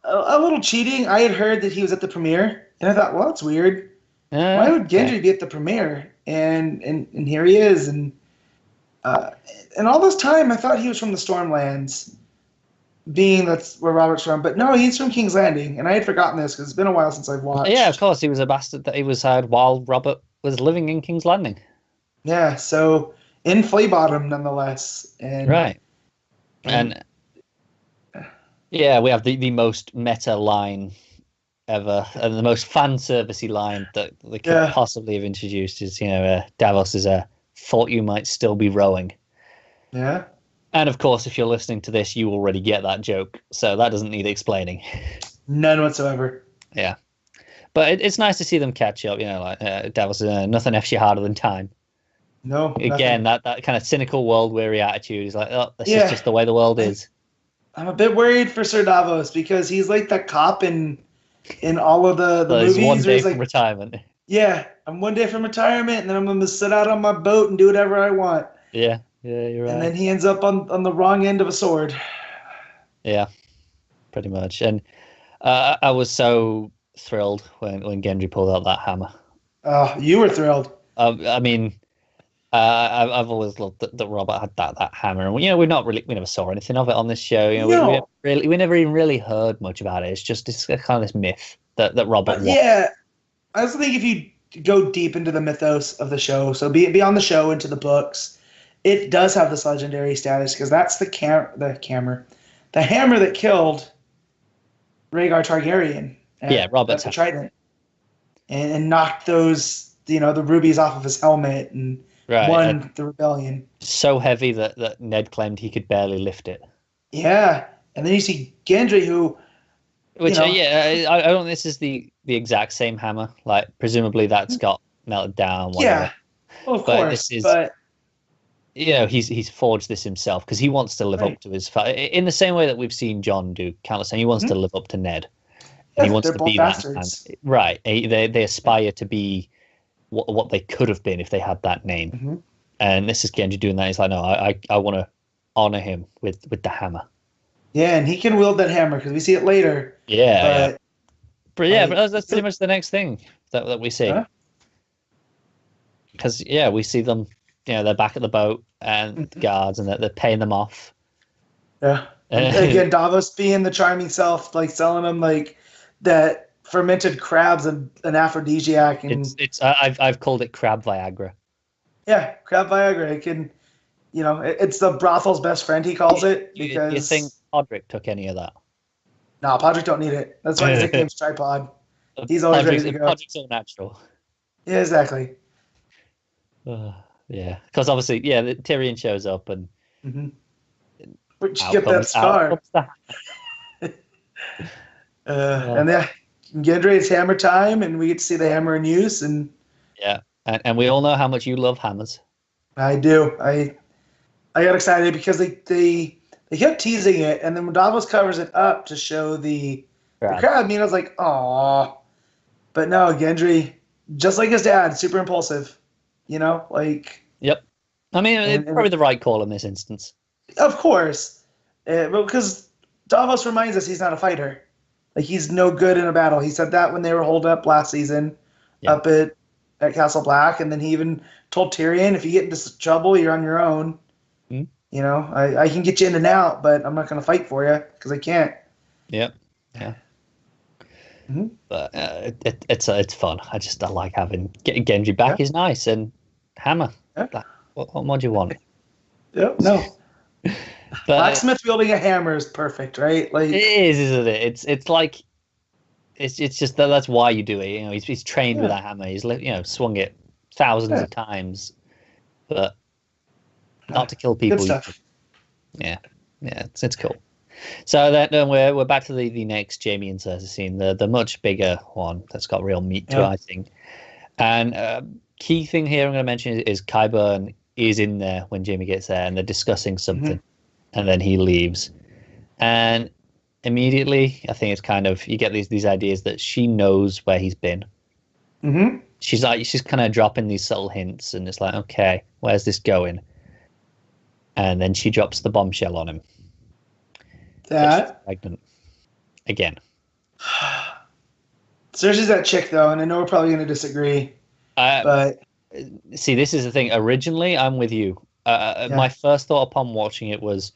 a little cheating. I had heard that he was at the premiere, and I thought, well, that's weird. Why would Gendry be at the premiere? And here he is, and all this time I thought he was from the Stormlands, being that's where Robert's from, but no, he's from King's Landing, and I had forgotten this because it's been a while since I've watched. Yeah, of course, he was a bastard that he had while Robert was living in King's Landing. Yeah, so in Fleabottom, nonetheless, and right, and yeah, we have the most meta line ever, and the most fan servicey line that they could possibly have introduced is, Davos is thought you might still be rowing. Yeah. And of course, if you're listening to this, you already get that joke, so that doesn't need explaining. None whatsoever. Yeah, but it's nice to see them catch up. Davos, nothing F's you harder than time. No. Again, nothing. that kind of cynical, world-weary attitude is like, oh, this is just the way the world is. I'm a bit worried for Sir Davos because he's like the cop in all of the movies. He's one day from retirement. Yeah, I'm one day from retirement, and then I'm going to sit out on my boat and do whatever I want. Yeah. Yeah, you're right. And then he ends up on the wrong end of a sword. Yeah, pretty much. And I was so thrilled when Gendry pulled out that hammer. Oh, you were thrilled. I mean, I've always loved that Robert had that hammer, and we never saw anything of it on this show. No. We never even really heard much about it. It's just this kind of this myth that Robert. Yeah, I also think if you go deep into the mythos of the show, so beyond the show into the books. It does have this legendary status because that's the hammer that killed Rhaegar Targaryen. Robert's the trident, and knocked those the rubies off of his helmet and won the rebellion. So heavy that Ned claimed he could barely lift it. Yeah, and then you see Gendry, I don't think this is the exact same hammer. Like presumably that's got melted down. Whatever. Yeah, well, of course, but. He's forged this himself because he wants to live up to his in the same way that we've seen Jon do countless times. He wants to live up to Ned, and he wants to be bastards. That. Right? They aspire to be what they could have been if they had that name. And this is Gendry doing that. He's like, no, I want to honor him with the hammer. Yeah, and he can wield that hammer because we see it later. Yeah. But But yeah, like, but that's pretty much the next thing that we see. huh? Because we see them, they're back at the boat and the guards, and they're paying them off. Yeah. And again, Davos being the charming self, like selling them like that fermented crabs and an aphrodisiac, and I've called it crab Viagra. yeah, crab Viagra. It can, it's the brothel's best friend. He calls it because. Do you think Podrick took any of that? No, Podrick don't need it. That's why his nickname's Tripod. He's always ready to go. Podrick's all natural. Yeah, exactly. Yeah, because obviously, the Tyrion shows up and. Mm-hmm. Where'd you get that scar? And yeah, Gendry's hammer time, and we get to see the hammer in use. And yeah, and we all know how much you love hammers. I do. I got excited because they kept teasing it, and then when Davos covers it up to show the crab, I was like, "Aw," but no, Gendry, just like his dad, super impulsive. Like. Yep. I mean, it's probably the right call in this instance. Of course, because Davos reminds us he's not a fighter. Like, he's no good in a battle. He said that when they were holed up last season up at Castle Black, and then he even told Tyrion, if you get into trouble, you're on your own. Mm-hmm. I can get you in and out, but I'm not going to fight for you because I can't. Yep. Yeah. Mm-hmm. But it's fun. I like having getting Gendry back is nice, and hammer. Yeah. What more do you want? Yep. No. But, blacksmith wielding a hammer is perfect, right? Like, it is, isn't it? It's like it's just that's why you do it. He's trained with that hammer. He's swung it thousands of times, but not to kill people. Good stuff. Yeah, it's cool. So then we're back to the next Jaime and Cersei scene, the much bigger one that's got real meat to it, I think. And key thing here I'm going to mention is Qyburn is in there when Jaime gets there, and they're discussing something, and then he leaves, and immediately I think it's kind of you get these ideas that she knows where he's been. Mm-hmm. She's kind of dropping these subtle hints, and it's like, okay, where's this going? And then she drops the bombshell on him. That pregnant again. Cersei's that chick though, and I know we're probably going to disagree, but. See, this is the thing. Originally, I'm with you. My first thought upon watching it was,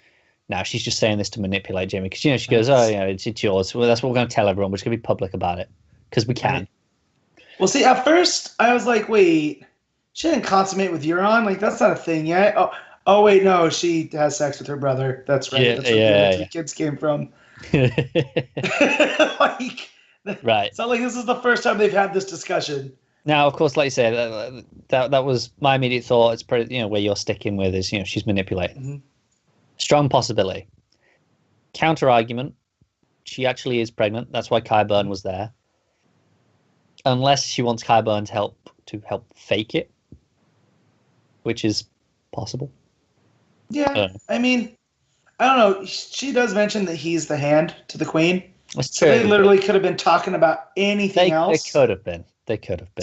now she's just saying this to manipulate Jaime because she goes, "Oh, it's yours." Well, that's what we're going to tell everyone. We're just going to be public about it because we can. Well, see, at first I was like, "Wait, she didn't consummate with Euron? Like that's not a thing yet." Oh, wait, no, she has sex with her brother. That's right. That's where the kids came from. Like, right. It's not like this is the first time they've had this discussion. Now, of course, like you say, that was my immediate thought. It's pretty, where you're sticking with is, she's manipulating. Mm-hmm. Strong possibility. Counter argument: she actually is pregnant. That's why Qyburn was there. Unless she wants Qyburn to help fake it, which is possible. Yeah, I mean, I don't know. She does mention that he's the hand to the queen. So they literally could have been talking about anything else. They could have been.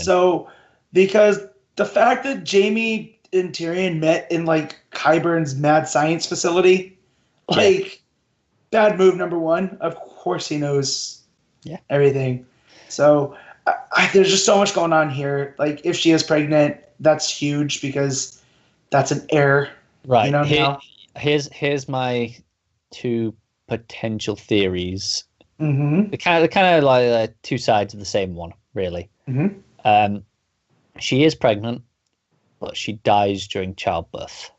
So, because the fact that Jaime and Tyrion met in like Qyburn's mad science facility, bad move number one. Of course he knows everything. So there's just so much going on here. Like if she is pregnant, that's huge because that's an heir. Right. Here's my two potential theories. Mm-hmm. They're kind of like two sides of the same one, really. Mm-hmm. She is pregnant, but she dies during childbirth.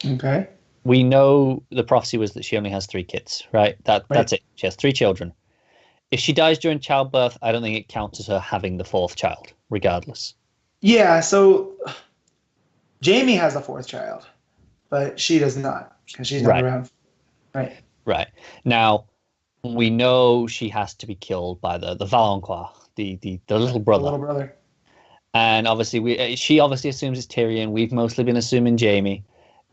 Okay. We know the prophecy was that she only has 3 kids, right? That's it. She has 3 children. If she dies during childbirth, I don't think it counts as her having the 4th child, regardless. Yeah, so Jaime has a 4th child, but she does not because she's not around. Right. Right. Now, we know she has to be killed by the Valonqua, the little brother. The little brother. And obviously, she obviously assumes it's Tyrion. We've mostly been assuming Jaime.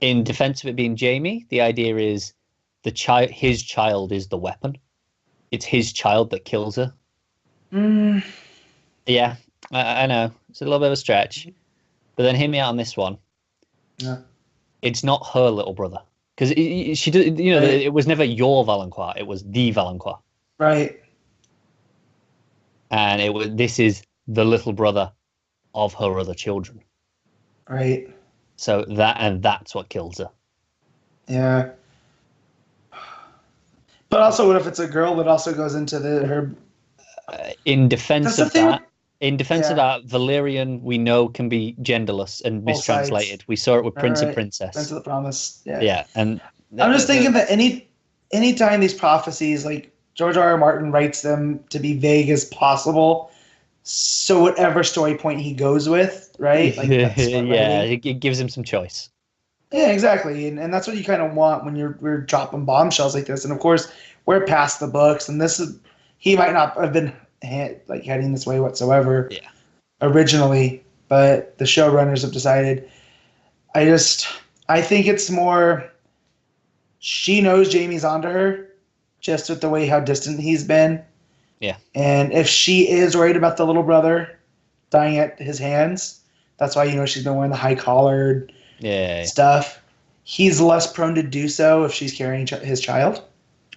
In defense of it being Jaime, the idea is his child is the weapon. It's his child that kills her. Mm. Yeah, I know. It's a little bit of a stretch. But then hear me out on this one. Yeah. It's not her little brother. because she did, it was never your Valancourt, it was the Valancourt. Right. And this is the little brother of her other children. Right. So that's what kills her. Yeah. But also, what if it's a girl that also goes into her? In defense of that, Valerian we know can be genderless and mistranslated. We saw it with Prince and Princess. Prince of the Promise. Yeah. Yeah, and I'm just thinking that anytime these prophecies, like George R.R. Martin writes them to be vague as possible, so whatever story point he goes with, right? Like it gives him some choice. Yeah, exactly, and that's what you kind of want when we're dropping bombshells like this. And of course, we're past the books, and he might not have been heading this way whatsoever originally, but the showrunners have decided. I think it's more she knows Jamie's onto her, just with the way how distant he's been. Yeah, and if she is worried about the little brother dying at his hands, that's why she's been wearing the high collared. Stuff. He's less prone to do so if she's carrying his child.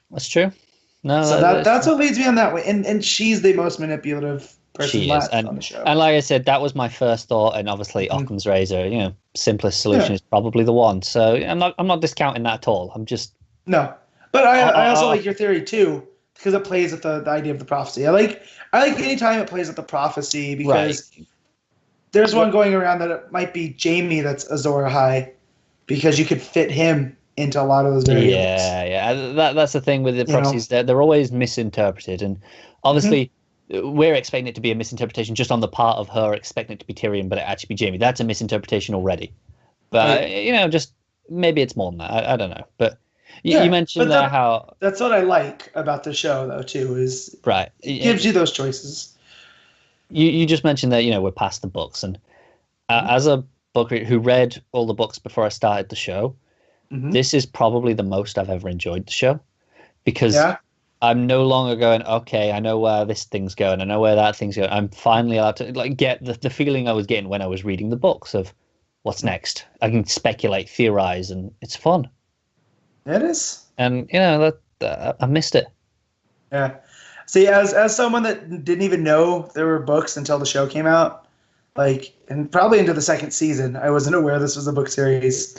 That's true. No, so that's what leads me on that way. And she's the most manipulative person left on the show. And like I said, that was my first thought. And obviously, Occam's razor, simplest solution is probably the one. So I'm not discounting that at all. I'm just But I also like your theory too, because it plays with the idea of the prophecy. I like any time it plays with the prophecy because. Right. There's one going around that it might be Jamie that's Azor Ahai, because you could fit him into a lot of those variables. Yeah. That's the thing with the prophecies. They're always misinterpreted. And obviously, we're expecting it to be a misinterpretation just on the part of her expecting it to be Tyrion, but it actually be Jamie. That's a misinterpretation already. But, just maybe it's more than that. I don't know. But you mentioned how... That's what I like about the show, though, too, is it gives you those choices. You just mentioned that, we're past the books. And as a book reader who read all the books before I started the show, this is probably the most I've ever enjoyed the show. Because I'm no longer going, okay, I know where this thing's going. I know where that thing's going. I'm finally allowed to get the feeling I was getting when I was reading the books of what's next. I can speculate, theorize, and it's fun. It is. And, I missed it. Yeah. See, as someone that didn't even know there were books until the show came out, and probably into the second season, I wasn't aware this was a book series,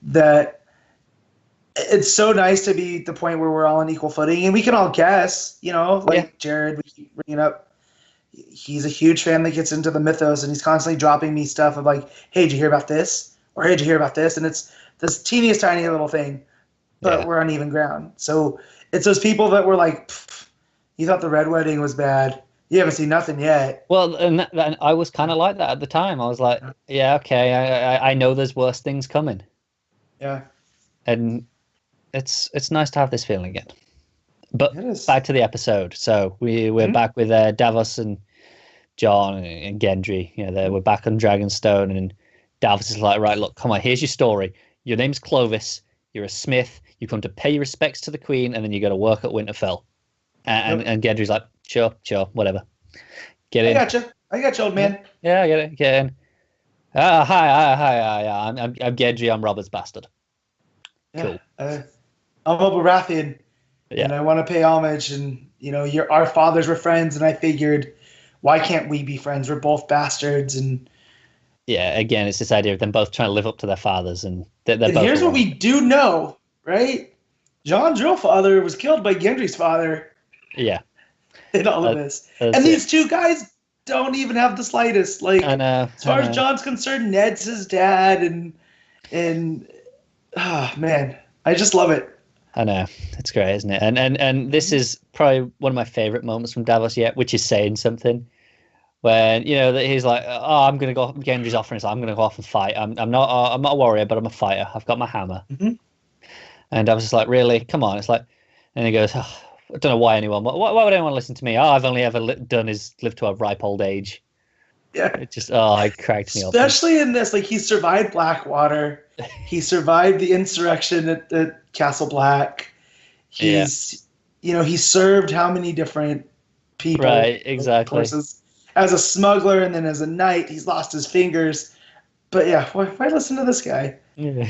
that it's so nice to be at the point where we're all on equal footing, and we can all guess, Jared, we keep bringing up, he's a huge fan that gets into the mythos, and he's constantly dropping me stuff of hey, did you hear about this? Or hey, did you hear about this? And it's this teeniest tiny little thing, but we're on even ground. So it's those people that were you thought the Red Wedding was bad. You haven't seen nothing yet. Well, and I was kind of like that at the time. I was like, yeah, okay, I know there's worse things coming. Yeah. And it's nice to have this feeling again. But back to the episode. So we're back with Davos and Jon and Gendry. We're back on Dragonstone, and Davos is like, right, look, come on, here's your story. Your name's Clovis. You're a smith. You come to pay your respects to the Queen, and then you got to work at Winterfell. And Gendry's like, sure, whatever. Get in. I got you, old man. Yeah, I get it. Get in. Hi. I'm Gendry. I'm Robert's bastard. Cool. I'm a Baratheon, and I want to pay homage. And our fathers were friends, and I figured, why can't we be friends? We're both bastards, and again, it's this idea of them both trying to live up to their fathers, and they're both. Here's what we do know, right? Jon's real father was killed by Gendry's father. Yeah. In all of this. And these two guys don't even have the slightest. I know. As far as Jon's concerned, Ned's his dad, and man, I just love it. I know. It's great, isn't it? And this is probably one of my favorite moments from Davos yet, which is saying something. When, that he's like, oh, I'm going to go, Gendry's offering, I'm going to go off and fight. I'm not a warrior, but I'm a fighter. I've got my hammer. And I was just like, really? Come on. It's like, and he goes, oh, I don't know why why would anyone listen to me? Oh, I've only ever done is live to a ripe old age. Yeah. It just, it cracked me up. Especially in this, he survived Blackwater. He survived the insurrection at Castle Black. He served how many different people? Right, exactly. As a smuggler and then as a knight, he's lost his fingers. But why listen to this guy? Yeah.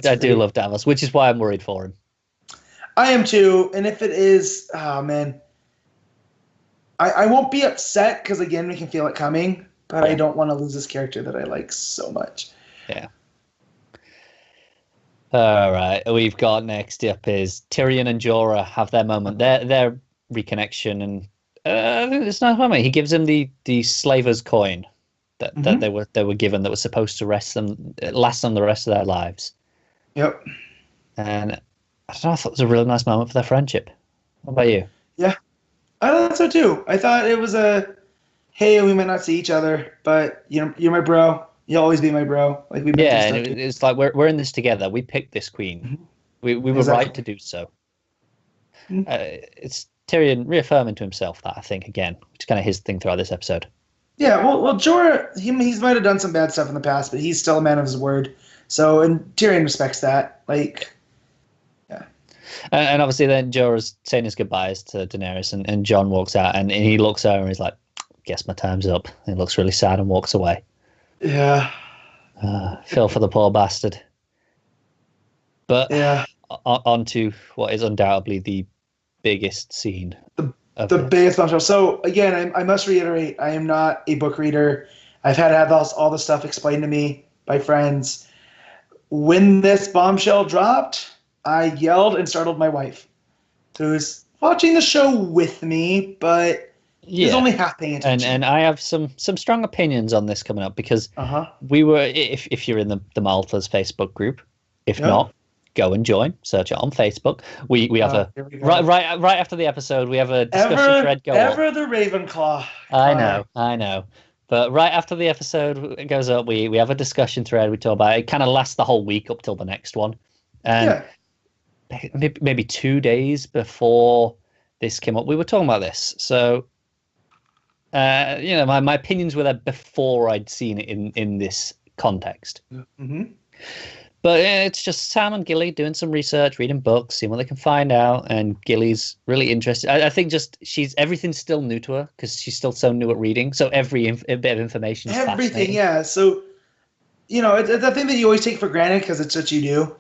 I do love Davos, which is why I'm worried for him. I am too, and if it is, oh man, I won't be upset because again we can feel it coming, but I don't want to lose this character that I like so much. Yeah. All right, we've got next up is Tyrion and Jorah have their moment, their reconnection, and it's nice moment. He gives him the slaver's coin that they were given that was supposed to last them the rest of their lives. Yep. And I don't know, I thought it was a really nice moment for their friendship. What about you? Yeah, I thought so too. I thought it was hey, we might not see each other, but you're my bro. You'll always be my bro. Like we. Yeah, and it's like we're in this together. We picked this queen. Mm-hmm. We were right to do so. Mm-hmm. It's Tyrion reaffirming to himself that, I think, again, which is kind of his thing throughout this episode. Yeah, well, Jorah, he might have done some bad stuff in the past, but he's still a man of his word. So, and Tyrion respects that. Like, yeah. And obviously then Jorah's saying his goodbyes to Daenerys, and Jon walks out, and he looks at her and he's like, guess my time's up. And he looks really sad and walks away. Yeah. Feel for the poor bastard. But yeah. On to what is undoubtedly the biggest scene. The biggest bombshell. So again, I must reiterate, I am not a book reader. I've had all the stuff explained to me by friends. When this bombshell dropped, I yelled and startled my wife, who's watching the show with me, but is only half paying attention. And I have some strong opinions on this coming up because we were, if you're in the Maltas Facebook group, if not, go and join. Search it on Facebook. We have right after the episode, we have a discussion thread go up. Ever the Ravenclaw. I know. But right after the episode goes up, we have a discussion thread. We talk about it. It kind of lasts the whole week up till the next one. And maybe 2 days before this came up, we were talking about this. So, my opinions were there before I'd seen it in this context. Mm-hmm. But it's just Sam and Gilly doing some research, reading books, seeing what they can find out, and Gilly's really interested. I think just everything's still new to her because she's still so new at reading. So every bit of information is fascinating. Yeah. So, it's a thing that you always take for granted because it's what you do.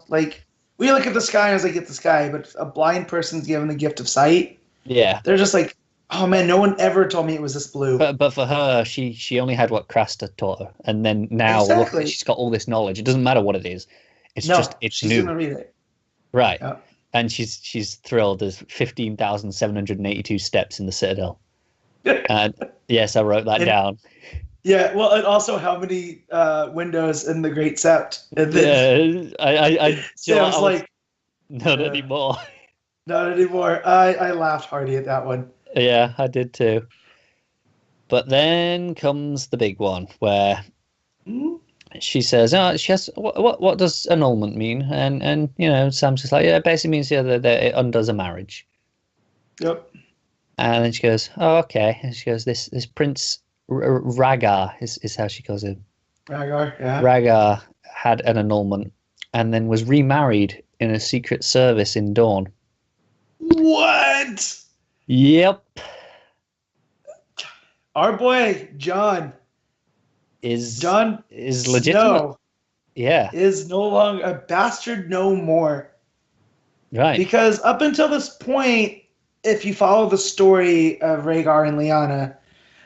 Like we look at the sky and it's like, it's the sky, but a blind person's given the gift of sight. Yeah. They're just like, oh man, no one ever told me it was this blue. But for her, she only had what Craster taught her, and then now look, she's got all this knowledge. It doesn't matter what it is. It's she's new. Gonna read it. Right. Yeah. And she's thrilled. There's 15,782 steps in the Citadel. And yes, I wrote that down. Yeah, well, and also how many windows in the Great Sept. Not anymore. Not anymore. I laughed hearty at that one. Yeah, I did too. But then comes the big one where she says, what does annulment mean? And Sam's just like, it basically means that it undoes a marriage. Yep. And then she goes, oh, okay. And she goes, this Prince Rhaegar is how she calls him. Rhaegar, yeah. Rhaegar had an annulment and then was remarried in a secret service in Dawn. What? Yep. Our boy Jon is legitimate. Snow yeah. Is no longer a bastard no more. Right. Because up until this point, if you follow the story of Rhaegar and Lyanna,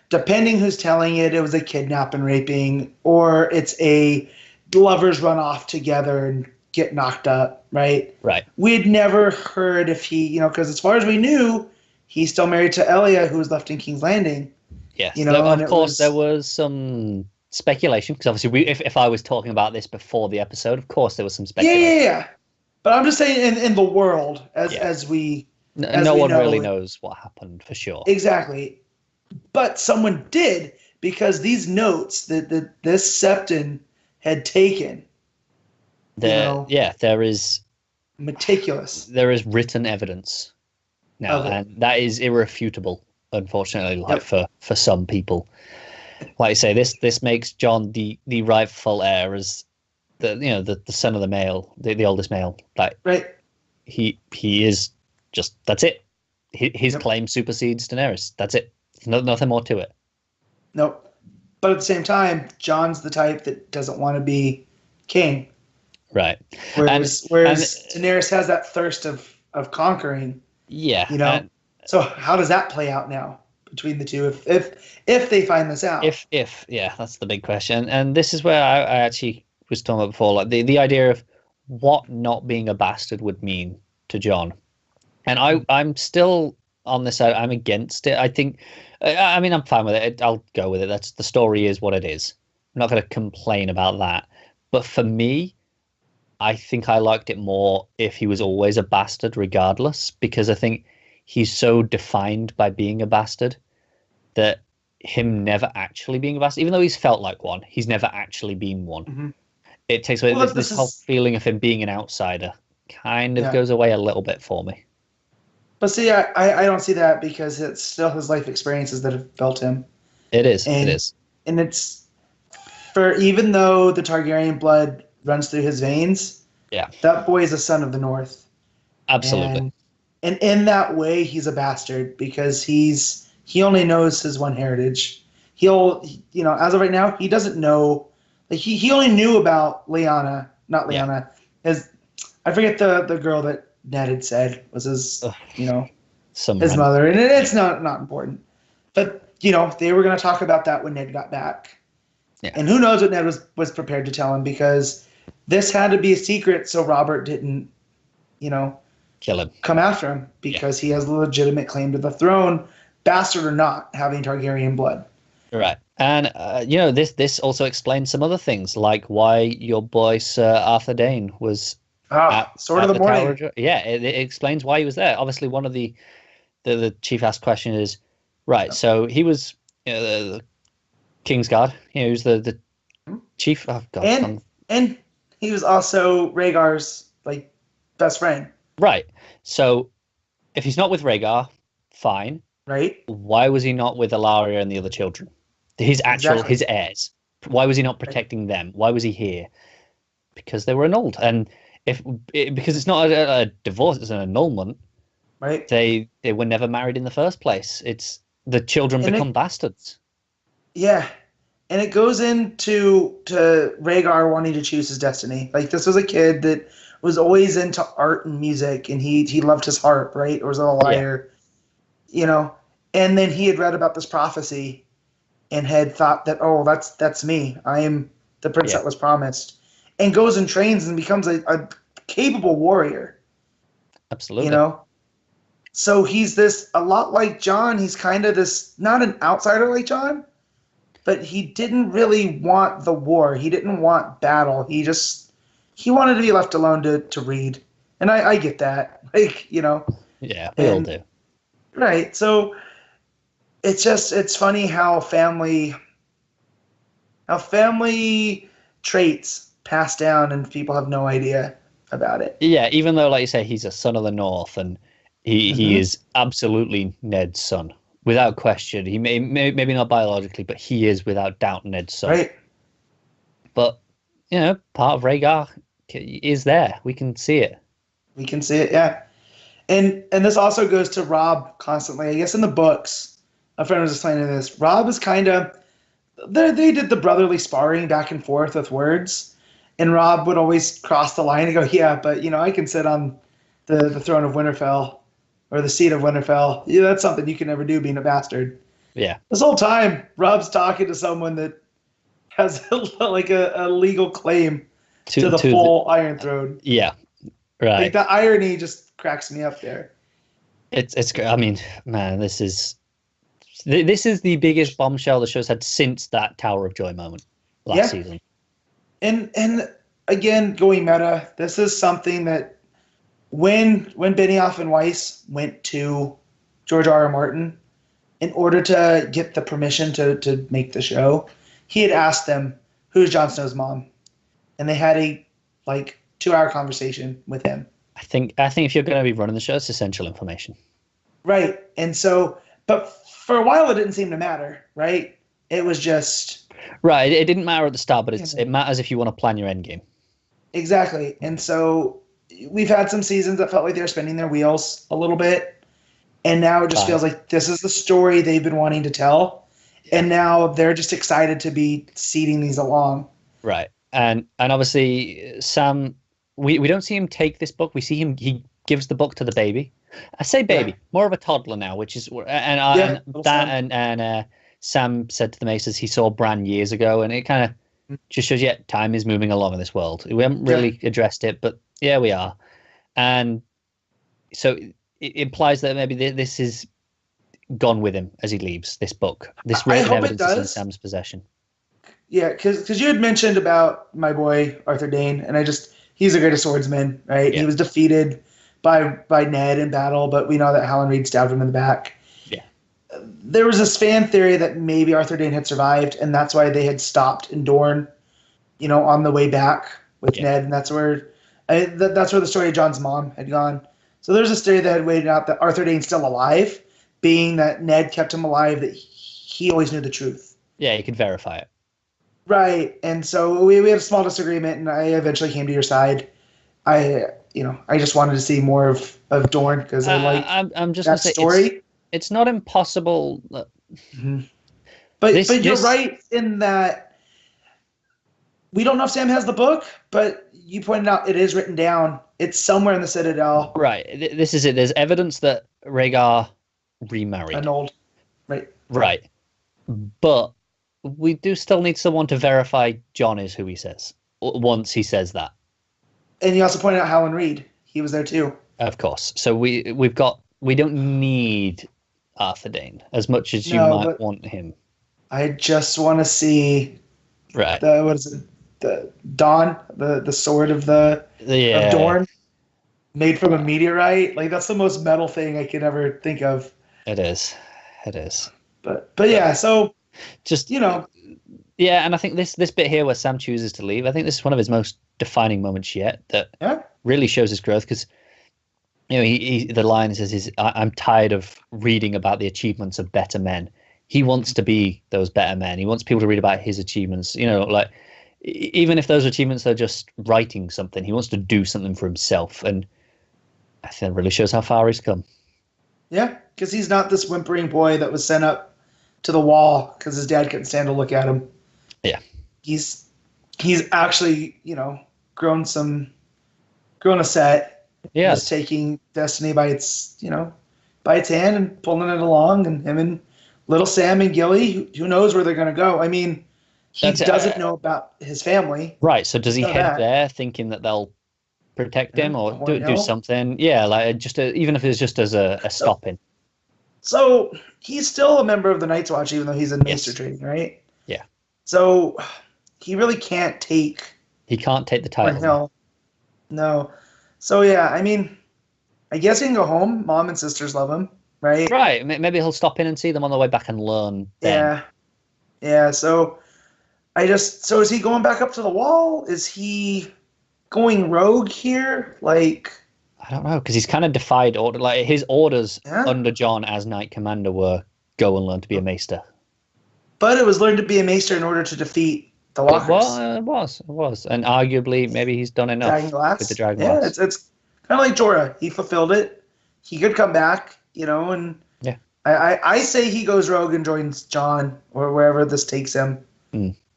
depending who's telling it, it was a kidnap and raping, or it's a lovers run off together and get knocked up, right? Right. We'd never heard if he, because as far as we knew, he's still married to Elia, who was left in King's Landing. Yes. Of course, there was some speculation, because obviously, if I was talking about this before the episode, of course there was some speculation. Yeah. But I'm just saying, in the world, as we, no one really knows what happened for sure. Exactly. But someone did, because these notes that this Septon had taken. There is meticulous. There is written evidence now, and that is irrefutable. Unfortunately, for some people, like I say, this makes Jon the rightful heir as the son of the male, the oldest male. Like he is just, that's it. His claim supersedes Daenerys. That's it. Nothing more to it. Nope. But at the same time, Jon's the type that doesn't want to be king. Right. Whereas Daenerys has that thirst of conquering. Yeah. So how does that play out now between the two if they find this out? Yeah, that's the big question. And this is where I actually was talking about before, like the idea of what not being a bastard would mean to Jon. And I'm still on this side. I'm against it. I think, I mean, I'm fine with it. I'll go with it. That's the story is what it is. I'm not going to complain about that. But for me, I think I liked it more if he was always a bastard, regardless, because I think he's so defined by being a bastard that him never actually being a bastard, even though he's felt like one, he's never actually been one. Mm-hmm. It takes away this whole feeling of him being an outsider. Kind of goes away a little bit for me. But see, I don't see that because it's still his life experiences that have built him. It is. And it's for even though the Targaryen blood runs through his veins, that boy is a son of the North. Absolutely. And in that way, he's a bastard because he only knows his one heritage. As of right now, he doesn't know. Like he only knew about Lyanna, not Lyanna. I forget the girl that Ned had said was his, his mother, and it's not important. But they were going to talk about that when Ned got back, and who knows what Ned was prepared to tell him because this had to be a secret, so Robert didn't, kill him, come after him because he has a legitimate claim to the throne, bastard or not, having Targaryen blood. Right. And, this also explains some other things, like why your boy Sir Arthur Dayne was Sword of the Morning. It explains why he was there. Obviously, one of the chief asked question is, right, so he was the Kingsguard, who's the chief. Oh, God. And he was also Rhaegar's, best friend. Right. So if he's not with Rhaegar, fine. Right. Why was he not with Ilaria and the other children? His heirs. Why was he not protecting them? Why was he here? Because they were annulled. And because it's not a divorce, it's an annulment. Right. They were never married in the first place. It's the children become bastards. Yeah. And it goes into Rhaegar wanting to choose his destiny. This was a kid that was always into art and music, and he loved his harp, right? Or was a lyre, And then he had read about this prophecy and had thought that, oh, that's me. I am the prince that was promised. And goes and trains and becomes a capable warrior. Absolutely. So he's a lot like Jon. He's kind of this, not an outsider like Jon, but he didn't really want the war. He didn't want battle. He wanted to be left alone to read. And I get that. Yeah, we all do. Right. So it's funny how family traits pass down and people have no idea about it. Yeah, even though, like you say, he's a son of the North and he is absolutely Ned's son. Without question. He maybe not biologically, but he is without doubt Ned's son. Right. But, part of Rhaegar is there. We can see it. Yeah. And this also goes to Robb constantly. I guess in the books, a friend was explaining this. Robb is kind of, they did the brotherly sparring back and forth with words, and Robb would always cross the line and go, yeah, but I can sit on the throne of Winterfell or the seat of Winterfell. Yeah, that's something you can never do being a bastard. Yeah. This whole time, Robb's talking to someone that has a legal claim to the full Iron Throne. Yeah. Right. The irony just cracks me up there. It's great. I mean, man, this is the biggest bombshell the show's had since that Tower of Joy moment last season. And again, going meta, this is something that when Benioff and Weiss went to George R.R. Martin in order to get the permission to make the show, he had asked them, who's Jon Snow's mom? And they had a 2-hour conversation with him. I think if you're going to be running the show, it's essential information. Right. And so, but for a while it didn't seem to matter, right? It was just... Right. It didn't matter at the start, but it matters if you want to plan your end game. Exactly. And so we've had some seasons that felt like they were spinning their wheels a little bit. And now it just feels like this is the story they've been wanting to tell. And now they're just excited to be seeding these along. Right. And obviously Sam we don't see him take this book. We see him. He gives the book to the baby. I say baby, more of a toddler now, which is and Sam said to the Maces he saw Bran years ago, and it kind of just shows time is moving along in this world. We haven't really addressed it, but yeah, we are, and so it implies that maybe this is gone with him as he leaves this book. This written evidence is in Sam's possession. Yeah, because you had mentioned about my boy Arthur Dayne, and he's the greatest swordsman, right? Yeah. He was defeated by Ned in battle, but we know that Howland Reed stabbed him in the back. Yeah. There was this fan theory that maybe Arthur Dayne had survived, and that's why they had stopped in Dorne, on the way back with Ned, and that's where the story of Jon's mom had gone. So there's a theory that had waited out that Arthur Dayne's still alive, being that Ned kept him alive, that he always knew the truth. Yeah, he could verify it. Right, and so we had a small disagreement, and I eventually came to your side. I just wanted to see more of Dorne because I like I'm just that story. It's not impossible. Mm-hmm. But you're right in that we don't know if Sam has the book, but you pointed out it is written down. It's somewhere in the Citadel. Right, this is it. There's evidence that Rhaegar remarried. Annulled. Right. But we do still need someone to verify Jon is who he says, once he says that. And you also pointed out Howland Reed. He was there too. Of course. So we don't need Arthur Dayne as much as you might want him. I just want to see the Dawn, the sword of of Dorne, made from a meteorite. Like that's the most metal thing I could ever think of. It is. But yeah, so just yeah, and I think this bit here where Sam chooses to leave, I think this is one of his most defining moments yet that really shows his growth, because he the line says I'm tired of reading about the achievements of better men. He wants to be those better men. He wants people to read about his achievements, like even if those achievements are just writing something, he wants to do something for himself, and I think it really shows how far he's come. Yeah, because he's not this whimpering boy that was sent up to the wall because his dad couldn't stand to look at him. Yeah, he's actually grown a set. Yeah, just taking destiny by its hand and pulling it along, and him and little Sam and Gilly, who knows where they're going to go. I mean, he doesn't know about his family. Right. So does he head there thinking that they'll protect him or do something? Yeah, like even if it's just as a stopping. So he's still a member of the Night's Watch, even though he's in Maester training, right? Yeah. So he really can't take. He can't take the title. No. So yeah, I mean, I guess he can go home. Mom and sisters love him, right? Right. Maybe he'll stop in and see them on the way back and learn. Then. Yeah. So is he going back up to the wall? Is he going rogue here? Like, I don't know, because he's kind of defied order. Like his orders under Jon as Knight Commander were go and learn to be a Maester. But it was learn to be a Maester in order to defeat the Walkers. It was, and arguably maybe he's done enough with the Dragon Glass. It's kind of like Jorah. He fulfilled it. He could come back, and I say he goes rogue and joins Jon or wherever this takes him,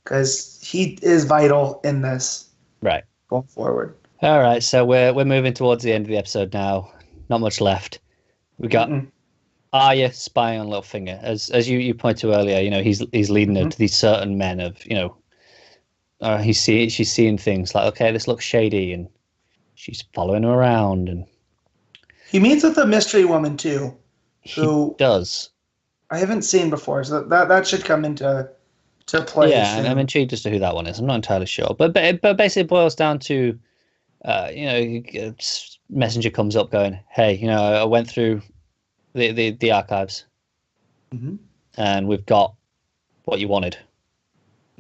because he is vital in this. Right. Going forward. All right, so we're moving towards the end of the episode now. Not much left. We got Arya spying on Littlefinger, as you pointed to earlier. He's leading her to these certain men of she's seeing things like, okay, this looks shady, and she's following her around, and he meets with a mystery woman too. He does. I haven't seen before, so that should come into play. Yeah, and I'm intrigued as to who that one is. I'm not entirely sure, but basically it boils down to, messenger comes up going, hey, I went through the archives, and we've got what you wanted.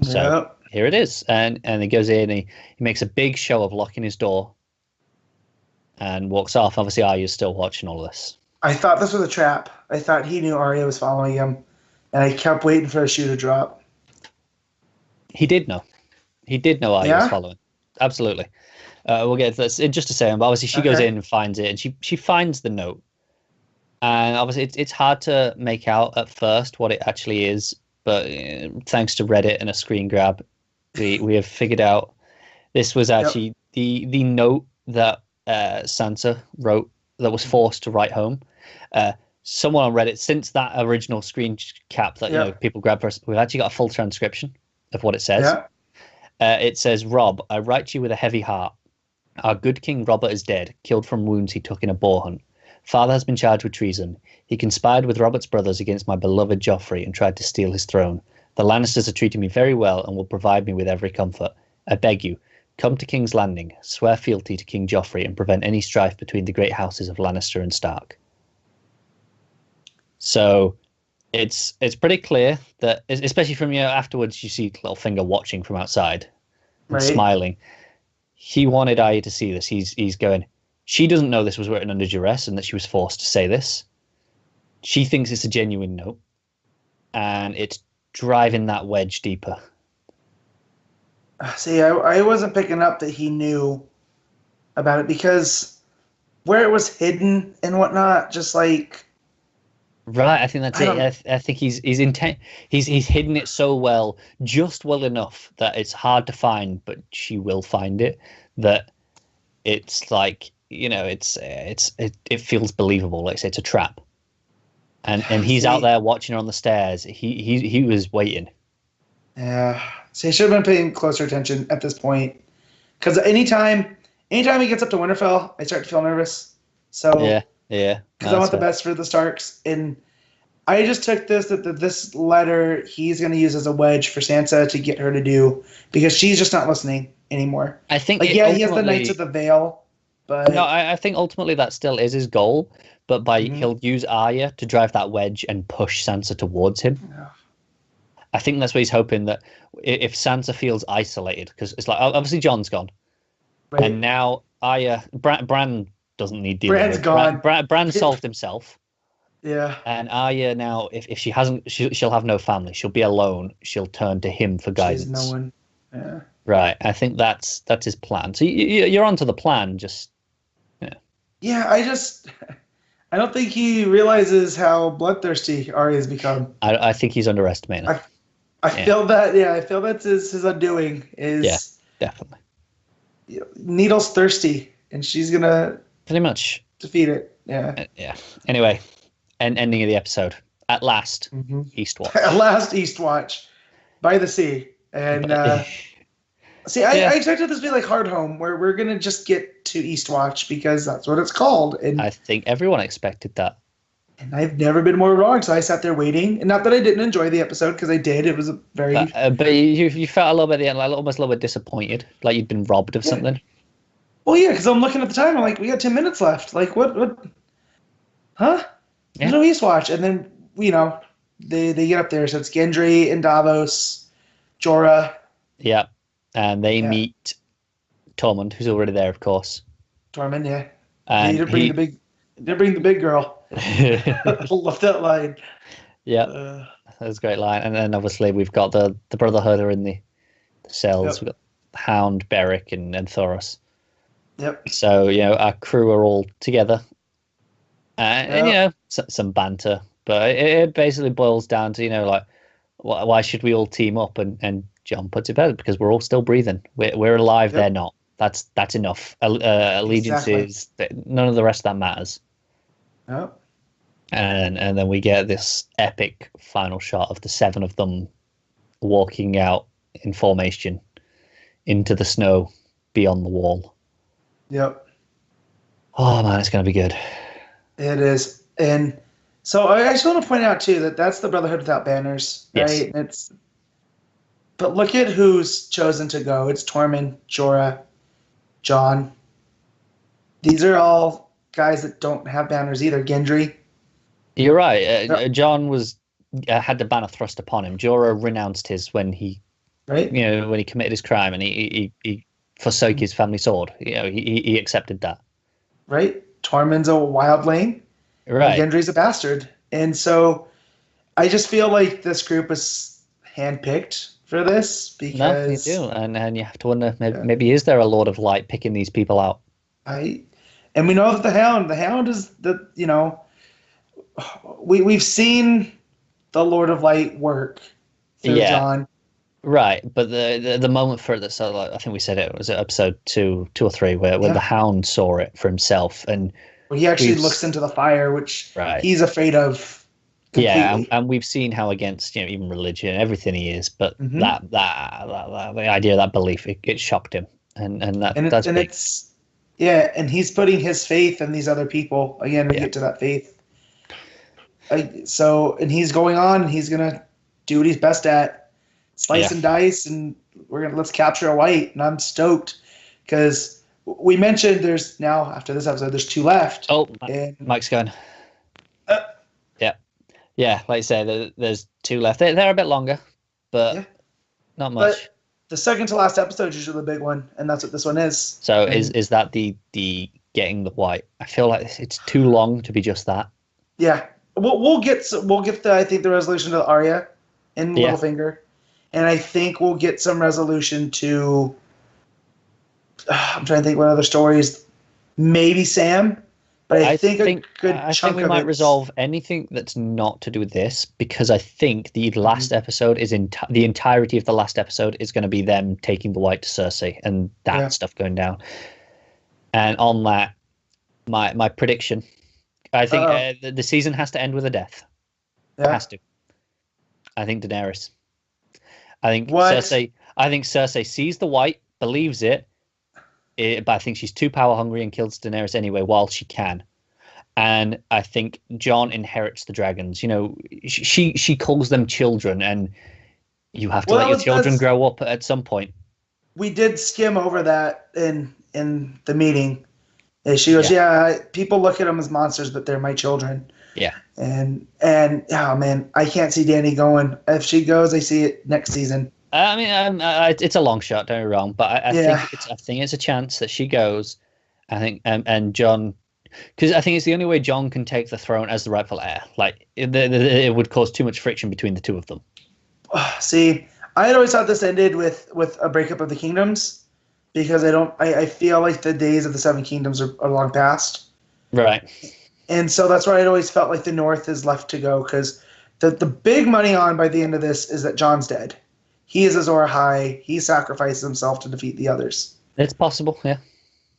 So here it is, and he goes in, he makes a big show of locking his door, and walks off. Obviously, Arya's still watching all of this. I thought this was a trap. I thought he knew Arya was following him, and I kept waiting for a shoe to drop. He did know. Arya was following. Absolutely. We'll get to this in just a second, but obviously she goes in and finds it, and she finds the note. And obviously it's hard to make out at first what it actually is, but thanks to Reddit and a screen grab, we have figured out this was actually the note that Sansa wrote that was forced to write home. Someone on Reddit, since that original screen cap that people grab for us, we've actually got a full transcription of what it says. It says, "Rob, I write to you with a heavy heart. Our good King Robert is dead, killed from wounds he took in a boar hunt. Father has been charged with treason. He conspired with Robert's brothers against my beloved Joffrey and tried to steal his throne. The Lannisters are treating me very well and will provide me with every comfort. I beg you, come to King's Landing, swear fealty to King Joffrey, and prevent any strife between the great houses of Lannister and Stark." So it's pretty clear that, especially from afterwards, you see Littlefinger watching from outside and smiling. He wanted Arya to see this. He's going, she doesn't know this was written under duress and that she was forced to say this. She thinks it's a genuine note, and it's driving that wedge deeper. See, I wasn't picking up that he knew about it, because where it was hidden and whatnot, just like... Right, I think that's it. I think he's hidden it so well, just well enough that it's hard to find, but she will find it. That it's like, it feels believable. Like, say, it's a trap, and he's out there watching her on the stairs. He was waiting. Yeah, see, I should have been paying closer attention at this point, because anytime he gets up to Winterfell, I start to feel nervous. So yeah. Because I want the best for the Starks. And I just took this this letter he's going to use as a wedge for Sansa to get her to do, because she's just not listening anymore. I think he has the Knights of the Vale, but no, I think ultimately that still is his goal. But he'll use Arya to drive that wedge and push Sansa towards him. Yeah. I think that's what he's hoping, that if Sansa feels isolated, because it's like, obviously Jon's gone, and now Arya, Bran doesn't need dealing Bran's with. gone. Bran solved himself. Yeah. And Arya now, if she hasn't, she'll have no family. She'll be alone. She'll turn to him for guidance. She's no one. Yeah. Right. I think that's his plan. So you're onto the plan. Just yeah. I don't think he realizes how bloodthirsty Arya's become. I think he's underestimating. I feel that. Yeah, I feel that's his undoing. Definitely. Needle's thirsty, and she's gonna pretty much defeat it. Yeah. Yeah. Anyway, ending of the episode. At last, Eastwatch. At last, Eastwatch, by the sea, and see, I expected this to be like Hardhome, where we're gonna just get to Eastwatch because that's what it's called. And I think everyone expected that. And I've never been more wrong, so I sat there waiting. And not that I didn't enjoy the episode, because I did. It was a very... But you felt a little bit at the end, like almost a little bit disappointed, like you'd been robbed of something. Well, yeah, because I'm looking at the time, I'm like, we got 10 minutes left. Like, what? Huh? There's no Eastwatch. And then, they get up there, so it's Gendry and Davos, Jorah. Yeah, and they meet Tormund, who's already there, of course. Tormund, yeah. And they didn't bring the big girl. I love that line. Yeah, that was a great line. And then obviously we've got the Brotherhood are in the cells. Yep. We've got Hound, Beric, and Thoros. Yep. So our crew are all together, and some banter, but it basically boils down to like, why should we all team up? And Jon puts it better, because we're all still breathing. We're alive. Yep. They're not. That's enough. Allegiances. Exactly. None of the rest of that matters. Oh. And then we get this epic final shot of the 7 of them walking out in formation into the snow beyond the wall. Yep. Oh man, it's going to be good. It is. And so I just want to point out too that that's the Brotherhood without banners, right? Yes. But look at who's chosen to go. It's Tormund, Jorah, Jon. These are all guys that don't have banners either. Gendry. You're right. Jon had the banner thrust upon him. Jorah renounced his when he, when he committed his crime, and he forsook his family sword. He accepted that. Right. Tormund's a wildling. Right. And Gendry's a bastard, and so I just feel like this group is handpicked for this, because no, you do, and you have to wonder, maybe is there a Lord of Light picking these people out? And we know that the Hound is we've seen the Lord of Light work through Jon. Right, but the moment for it that sort of like, I think we said it was episode two or three where the Hound saw it for himself, and he actually looks into the fire, which he's afraid of completely. Yeah, and we've seen how against even religion and everything he is, but that the idea of that belief it shocked him, and that's big. And he's putting his faith in these other people again. We get to that faith. And he's going on, and he's gonna do what he's best at. Slice and dice, and let's capture a white. And I'm stoked because we mentioned there's now after this episode there's 2 left. Oh, Mike's going. Yeah. Like I say, there's 2 left. They're a bit longer, but not much. But the second to last episode is usually the big one, and that's what this one is. So is that the getting the white? I feel like it's too long to be just that. Yeah, we'll get I think the resolution to Arya and Littlefinger. And I think we'll get some resolution to. I'm trying to think what other stories. Maybe Sam, but I think a good chunk of it. I think we might resolve anything that's not to do with this, because I think the last episode is the entirety of the last episode is going to be them taking the white to Cersei and that stuff going down. And on that, my prediction, I think the season has to end with a death. Yeah. It has to. I think Daenerys. I think Cersei sees the white, believes it, but I think she's too power hungry and kills Daenerys anyway while she can. And I think Jon inherits the dragons. You know, she calls them children, and you have to let your children grow up at some point. We did skim over that in the meeting. And she goes, people look at them as monsters, but they're my children. Yeah. And oh man, I can't see Dany going. If she goes, I see it next season. I mean, it's a long shot. Don't get me wrong, but I think it's a chance that she goes. I think and Jon, because I think it's the only way Jon can take the throne as the rightful heir. Like it would cause too much friction between the 2 of them. See, I had always thought this ended with a breakup of the kingdoms, because I feel like the days of the 7 kingdoms are long past. Right. And so that's why I'd always felt like the North is left to go, because the big money on by the end of this is that Jon's dead. He is Azor Ahai. He sacrifices himself to defeat the others. It's possible, yeah.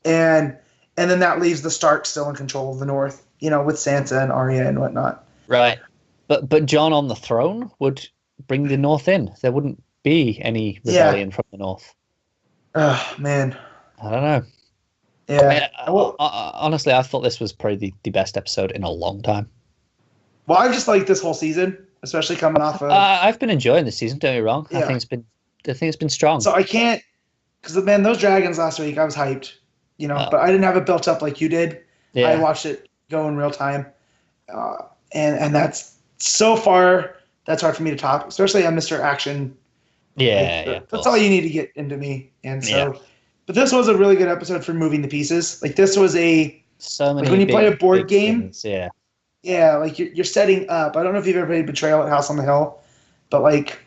And then that leaves the Starks still in control of the North, with Sansa and Arya and whatnot. Right. But Jon on the throne would bring the North in. There wouldn't be any rebellion from the North. Oh, man. I don't know. Yeah. I mean, honestly, I thought this was probably the best episode in a long time. Well, I've just liked this whole season, especially coming off of. I've been enjoying this season. Don't get me wrong. Yeah. I think it's been strong. So I can't, because man, those dragons last week, I was hyped, but I didn't have it built up like you did. Yeah. I watched it go in real time, and that's so far that's hard for me to top, especially on Mr. Action. Yeah, that's all you need to get into me, and so. Yeah. But this was a really good episode for moving the pieces. Like this was so many when you play a board game. Things, yeah. Yeah, like you're setting up. I don't know if you've ever played Betrayal at House on the Hill, but like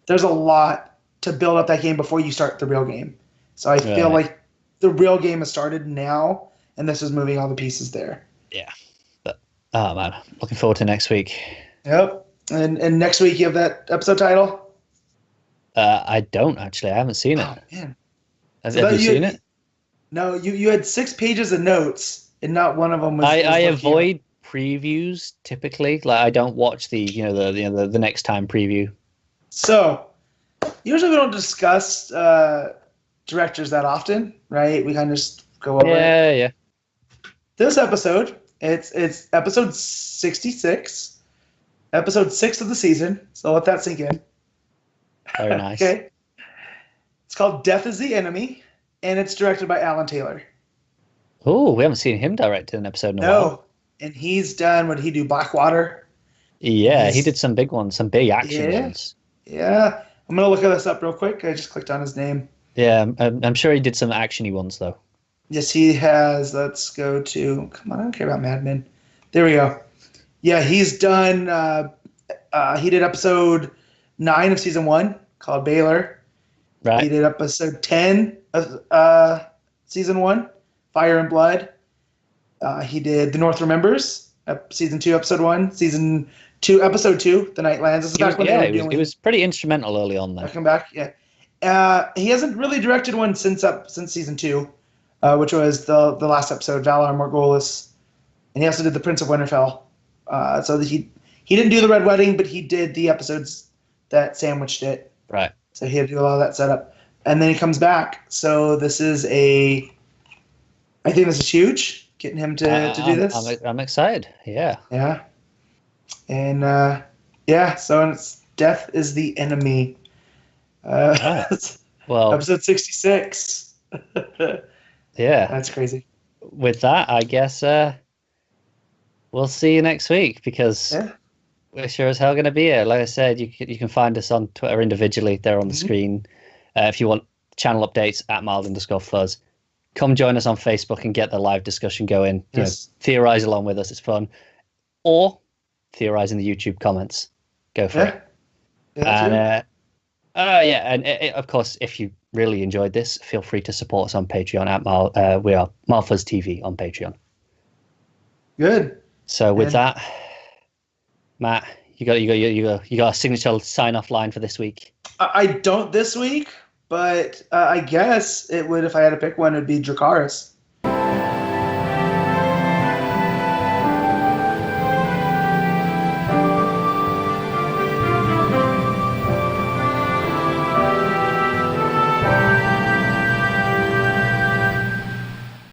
there's a lot to build up that game before you start the real game. So I feel like the real game has started now, and this is moving all the pieces there. Yeah, but oh man, looking forward to next week. Yep, and next week you have that episode title. I don't actually. I haven't seen it. Oh man. Have you seen it? No, you had 6 pages of notes, and not one of them was. I avoid previews typically. Like I don't watch the the next time preview. So usually we don't discuss directors that often, right? We kind of just go over. Yeah. This episode, it's episode 66, episode 6 of the season. So let that sink in. Very nice. Okay. It's called Death is the Enemy, and it's directed by Alan Taylor. Oh, we haven't seen him direct an episode in a while. And he's done, what did he do, Blackwater? Yeah, he did some big ones, some big action ones. Yeah. I'm going to look this up real quick. I just clicked on his name. Yeah, I'm sure he did some action-y ones, though. Yes, he has. Let's go to, come on, I don't care about Mad Men. There we go. Yeah, he's done, he did episode 9 of season 1 called Baylor. Right. He did episode 10 of season 1, Fire and Blood. He did The North Remembers, season 2, episode 1, season 2, episode 2, The Night Lands. This is back when they were doing. He was pretty instrumental early on then. Come back, yeah. He hasn't really directed one since season 2, which was the last episode, Valar Morghulis, and he also did The Prince of Winterfell. So that he didn't do the Red Wedding, but he did the episodes that sandwiched it. Right. So he had to do a lot of that setup, and then he comes back. So this is I think this is huge, getting him to do this. I'm excited. Yeah. Yeah. And so it's Death is the Enemy. Well, episode 66. Yeah. That's crazy. With that, I guess we'll see you next week, because we're sure as hell going to be here. Like I said, you can find us on Twitter individually. They're on the screen. If you want channel updates, @mild_fuzz. Come join us on Facebook and get the live discussion going. Yes. Theorize along with us. It's fun. Or theorize in the YouTube comments. Go for it. Yeah, and of course, if you really enjoyed this, feel free to support us on Patreon we are Malfuzz TV on Patreon. Good. So with that, Matt, you got a signature sign off line for this week? I don't this week, but I guess it would, if I had to pick one, it'd be Dracarys.